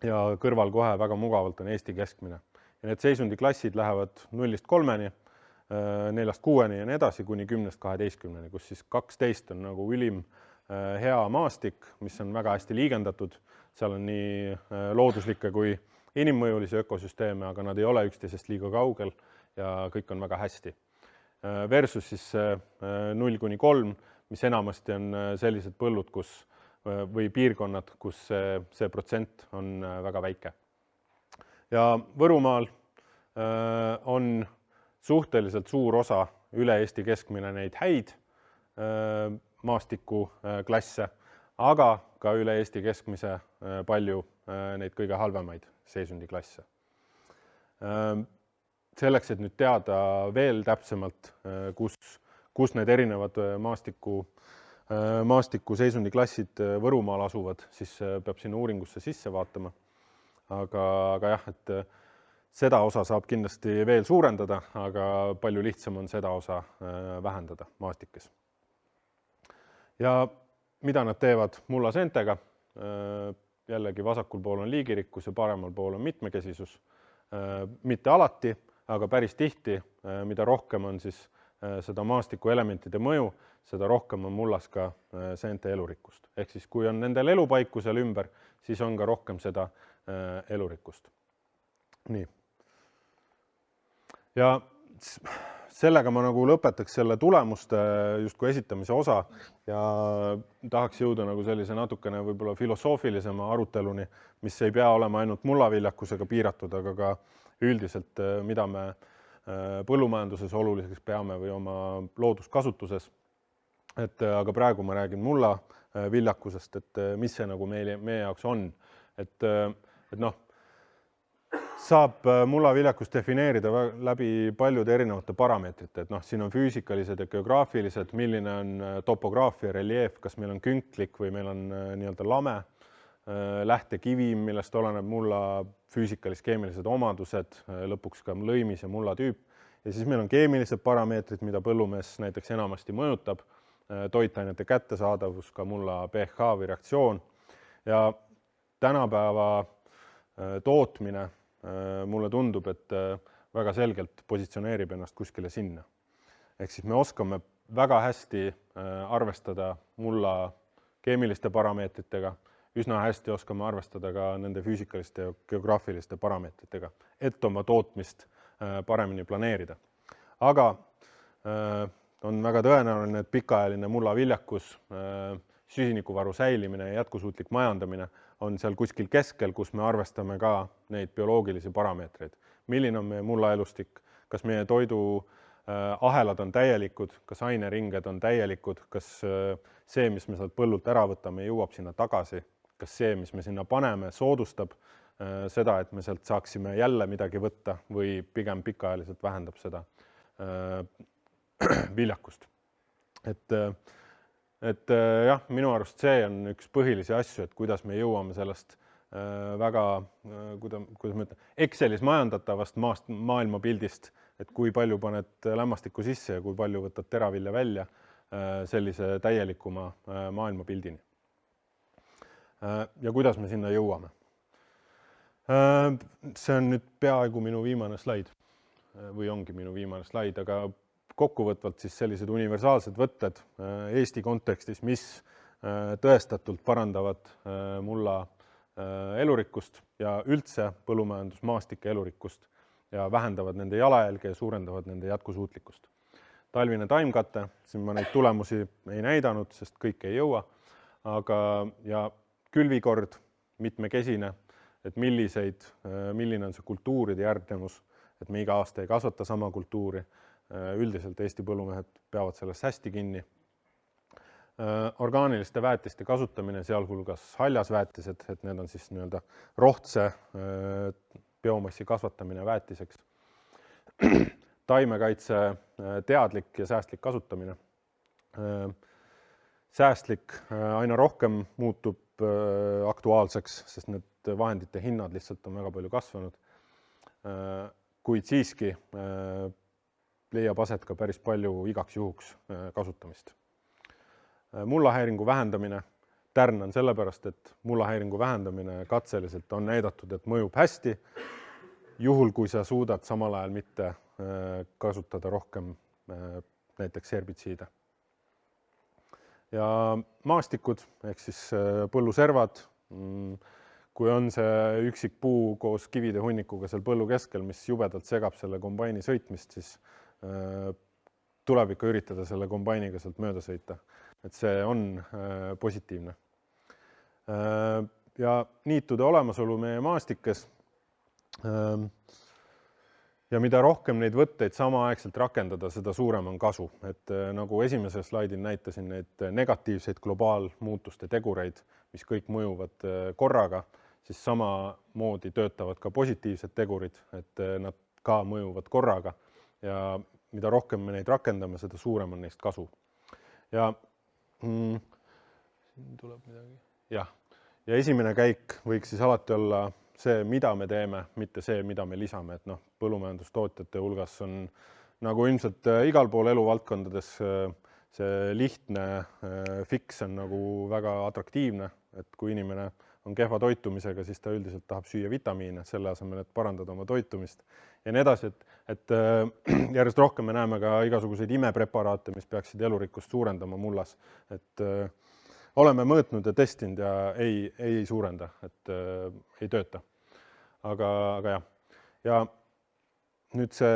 [SPEAKER 1] ja kõrval kohe väga mugavalt on Eesti keskmine. Ja need seisundiklassid lähevad 0-3-ni, 4-6-ni ja nii edasi kuni 10-12-ni, kus siis 12 on nagu ülim hea maastik, mis on väga hästi liigendatud. Seal on nii looduslikke kui inimmõjulisi ökosüsteeme, aga nad ei ole üksteisest liiga kaugel ja kõik on väga hästi. Versus siis 0-3, mis enamasti on sellised põllud või piirkonnad, kus see protsent on väga väike. Ja Võrumaal on suhteliselt suur osa üle Eesti keskmine neid häid maastikuklasse, aga ka üle Eesti keskmise palju neid kõige halvemaid seisundiklasse. Selleks, et nüüd teada veel täpsemalt, kus need erinevad maastiku seisundiklassid Võrumaal asuvad, siis peab sinna uuringusse sisse vaatama. Aga jah, et seda osa saab kindlasti veel suurendada, aga palju lihtsam on seda osa vähendada maastikes. Ja mida nad teevad mullaseentega? Jällegi vasakul pool on liigirikkus ja paremal pool on mitmekesisus. Mitte alati, aga päris tihti, mida rohkem on siis seda maastiku elementide mõju, seda rohkem on mullas ka seente elurikkust. Ehk siis kui on nendel elupaiku seal ümber, siis on ka rohkem seda elurikkust. Nii. Ja sellega ma nagu lõpetaks selle tulemuste justkui esitamise osa ja tahaks jõuda nagu sellise natukene võib-olla filosoofilisema aruteluni, mis ei pea olema ainult mullaviljakusega piiratud, aga ka üldiselt, mida me põllumajanduses oluliseks peame või oma looduskasutuses. Aga praegu ma räägin mullaviljakusest, et mis see nagu meie jaoks on. Et saab mullaviljakust defineerida läbi paljude erinevate parameetrite. Et siin on füüsikalised ja geograafilised, milline on topograafia, reljeef, kas meil on künklik või meil on nii-öelda lame, lähtekivi, millest oleneb mulla füüsikalis-keemilised omadused, lõpuks ka lõimis ja mullatüüp. Ja siis meil on keemilised parameetrid, mida põllumees näiteks enamasti mõjutab, toitainete kättesaadavus, ka mulla pH või reaktsioon. Ja tänapäeva tootmine mulle tundub, et väga selgelt positsioneerib ennast kuskile sinna. Ehk siis me oskame väga hästi arvestada mulla keemiliste parameetritega, üsna hästi oskame arvestada ka nende füüsikaliste ja geograafiliste parameetritega, et oma tootmist paremini planeerida. Aga on väga tõenäoline, et pikaajaline mullaviljakus, süsinikuvaru säilimine ja jätkusuutlik majandamine on seal kuskil keskel, kus me arvestame ka neid bioloogilisi parameetreid. Milline on meie mullaelustik, kas meie toiduahelad on täielikud, kas aineringed on täielikud, kas see, mis me sealt põllult ära võtame, jõuab sinna tagasi, kas see, mis me sinna paneme, soodustab seda, et me sealt saaksime jälle midagi võtta või pigem pikaajaliselt vähendab seda viljakust. Et jah, minu arust see on üks põhilisi asju, et kuidas me jõuame sellest väga, kuidas ma ütlen, Excelis majandatavast maailmapildist, et kui palju paned lämmastikku sisse ja kui palju võtad teravilja välja sellise täielikuma maailmapildini. Ja kuidas me sinna jõuame? See on nüüd peaaegu minu viimane slaid või ongi minu viimane slaid, aga kokkuvõtvalt siis sellised universaalsed võtted Eesti kontekstis, mis tõestatult parandavad mulla elurikkust ja üldse põllumajandusmaastike elurikkust ja vähendavad nende jalajälge ja suurendavad nende jätkusuutlikkust. Talvine taimkate, siin ma neid tulemusi ei näidanud, sest kõik ei jõua, aga ja külvikord mitmekesine, et milline on see kultuuride järgnevus, et me iga aasta ei kasvata sama kultuuri. Üldiselt Eesti põllumehed peavad sellest hästi kinni. Orgaaniliste väetiste kasutamine, sealhulgas haljasväetised, et need on siis nii-öelda rohtse biomassi kasvatamine väetiseks. Taimekaitse teadlik ja säästlik kasutamine. Säästlik aina rohkem muutub aktuaalseks, sest need vahendite hinnad lihtsalt on väga palju kasvanud. Kuid siiski leiab aset ka päris palju igaks juhuks kasutamist. Mullahäiringu vähendamine. Tärnan sellepärast, et mullahäiringu vähendamine katseliselt on näidatud, et mõjub hästi, juhul kui sa suudad samal ajal mitte kasutada rohkem näiteks herbitsiide. Ja maastikud ehk siis põlluservad, kui on see üksik puu koos kivide hunnikuga seal põllu keskel, mis jubedalt segab selle kombaini sõitmist, siis tuleb ikka üritada selle kombainiga sealt mööda sõita. Et see on positiivne. Ja niitude olemasolu meie maastikes ja mida rohkem neid võtteid samaaegselt rakendada, seda suurem on kasu. Et nagu esimesel slaidil näitasin neid negatiivseid globaalmuutuste tegureid, mis kõik mõjuvad korraga, siis samamoodi töötavad ka positiivsed tegurid, et nad ka mõjuvad korraga ja mida rohkem me neid rakendame, seda suurem on neist kasu. Ja siin tuleb midagi. Ja esimene käik võiks siis alati olla see, mida me teeme, mitte see, mida me lisame. Et põllumajandustootjate hulgas on nagu ilmselt igal pool eluvaldkondades see lihtne fiks on nagu väga atraktiivne, et kui inimene on kehva toitumisega, siis ta üldiselt tahab süüa vitamiine selle asemel, et parandada oma toitumist. Ja nii edasi, et järjest rohkem me näeme ka igasuguseid imepreparaate, mis peaksid elurikkust suurendama mullas. Et oleme mõõtnud ja testinud ja ei suurenda, et ei tööta. Aga jah. Ja nüüd see,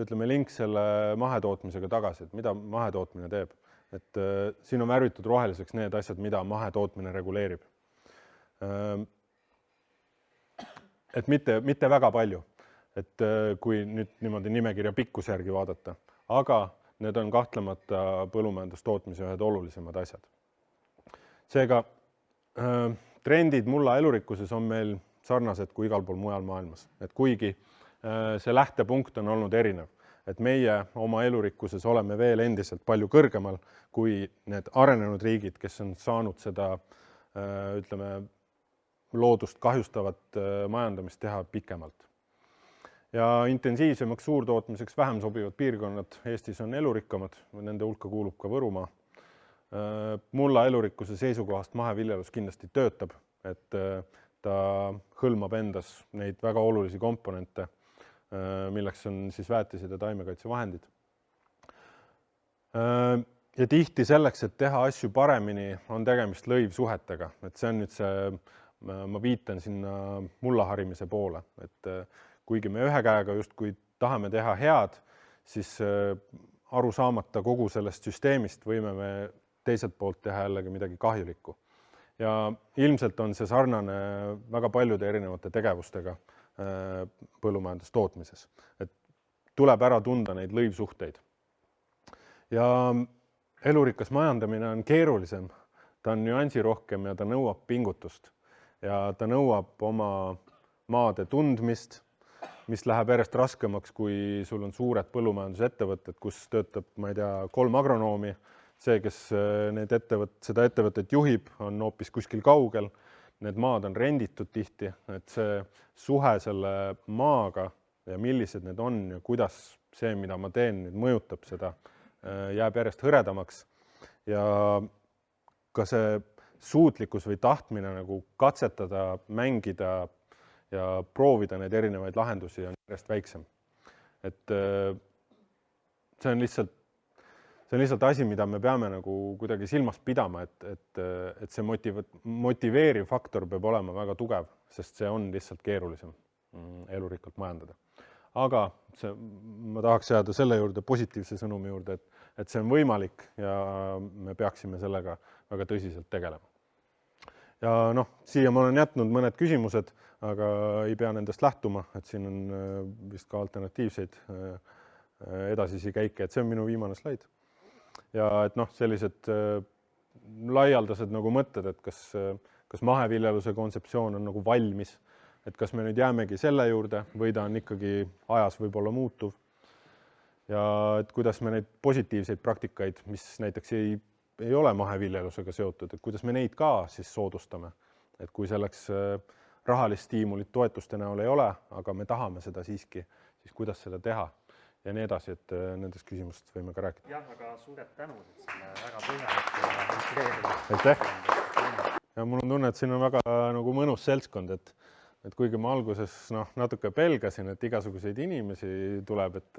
[SPEAKER 1] ütleme, link selle mahetootmisega tagasi, et mida mahetootmine teeb. Et siin on värvitud roheliseks need asjad, mida mahetootmine reguleerib. Et mitte väga palju, et kui nüüd niimoodi nimekirja pikkuse järgi vaadata, aga need on kahtlemata põllumajandustootmise ühed olulisemad asjad. Seega trendid mulla elurikkuses on meil sarnased kui igal pool mujal maailmas, et kuigi see lähtepunkt on olnud erinev, et meie oma elurikkuses oleme veel endiselt palju kõrgemal kui need arenenud riigid, kes on saanud seda, ütleme, loodust kahjustavat majandamist teha pikemalt. Ja intensiivsemaks suurtootmiseks vähem sobivad piirkonnad Eestis on elurikkamad, nende hulka kuulub ka Võrumaa. Mulla elurikkuse seisukohast maheviljelus kindlasti töötab, et ta hõlmab endas neid väga olulisi komponente, milleks on siis väetised ja taimekaitsevahendid. Ja tihti selleks, et teha asju paremini, on tegemist lõivsuhetega, et see on nüüd see, ma viitan sinna mullaharimise poole, et kuigi me ühe käega just kui tahame teha head, siis aru saamata kogu sellest süsteemist võime me teiselt poolt teha jällegi midagi kahjulikku. Ja ilmselt on see sarnane väga paljude erinevate tegevustega põllumajandustootmises. Et tuleb ära tunda neid lõivsuhteid. Ja elurikas majandamine on keerulisem, ta on nüansirohkem ja ta nõuab pingutust. Ja ta nõuab oma maade tundmist, mis läheb järjest raskemaks, kui sul on suured põllumajandusettevõtted, kus töötab, ma ei tea, 3 agronoomi. See, kes seda ettevõtet juhib, on hoopis kuskil kaugel. Need maad on renditud tihti, et see suhe selle maaga ja millised need on ja kuidas see, mida ma teen, nüüd mõjutab seda, jääb järjest hõredamaks. Ja ka see suutlikkus või tahtmine nagu katsetada, mängida ja proovida neid erinevaid lahendusi on järjest väiksem. Et see on lihtsalt asi, mida me peame nagu kuidagi silmas pidama, et see motiveeriv faktor peab olema väga tugev, sest see on lihtsalt keerulisem elurikkalt majandada. Aga ma tahaks jääda selle juurde, positiivse sõnumi juurde, et see on võimalik ja me peaksime sellega väga tõsiselt tegelema. Ja siia ma olen jätnud mõned küsimused, aga ei pea nendest lähtuma, et siin on vist ka alternatiivseid edasisi käike, et see on minu viimane slaid. Ja et sellised laialdased nagu mõtted, et kas maheviljeluse kontseptsioon on nagu valmis, et kas me nüüd jäämegi selle juurde või ta on ikkagi ajas võib-olla muutuv. Ja et kuidas me neid positiivseid praktikaid, mis näiteks ei ole maheviljelusega seotud, et kuidas me neid ka siis soodustame. Et kui selleks rahalist stiimulit toetuste näol ei ole, aga me tahame seda siiski, siis kuidas seda teha ja nii edasi, et nendest küsimustest võime ka rääkida.
[SPEAKER 2] Jah, aga suured tänud, et selle väga põhjalik ja inspireeriv.
[SPEAKER 1] Aitäh! Ja mul on tunne, et siin on väga nagu mõnus seltskond, et kuigi ma alguses natuke pelgasin, et igasuguseid inimesi tuleb, et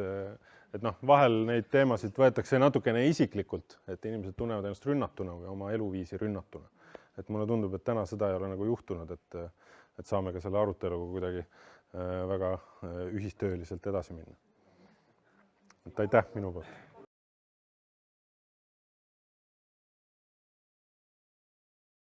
[SPEAKER 1] vahel neid teemasid võetakse natukene isiklikult, et inimesed tunnevad ennast rünnatuna või oma eluviisi rünnatuna. Et mulle tundub, et täna seda ei ole nagu juhtunud, et saame ka selle aruteluga kuidagi väga ühistööliselt edasi minna. Et aitäh minu poolt!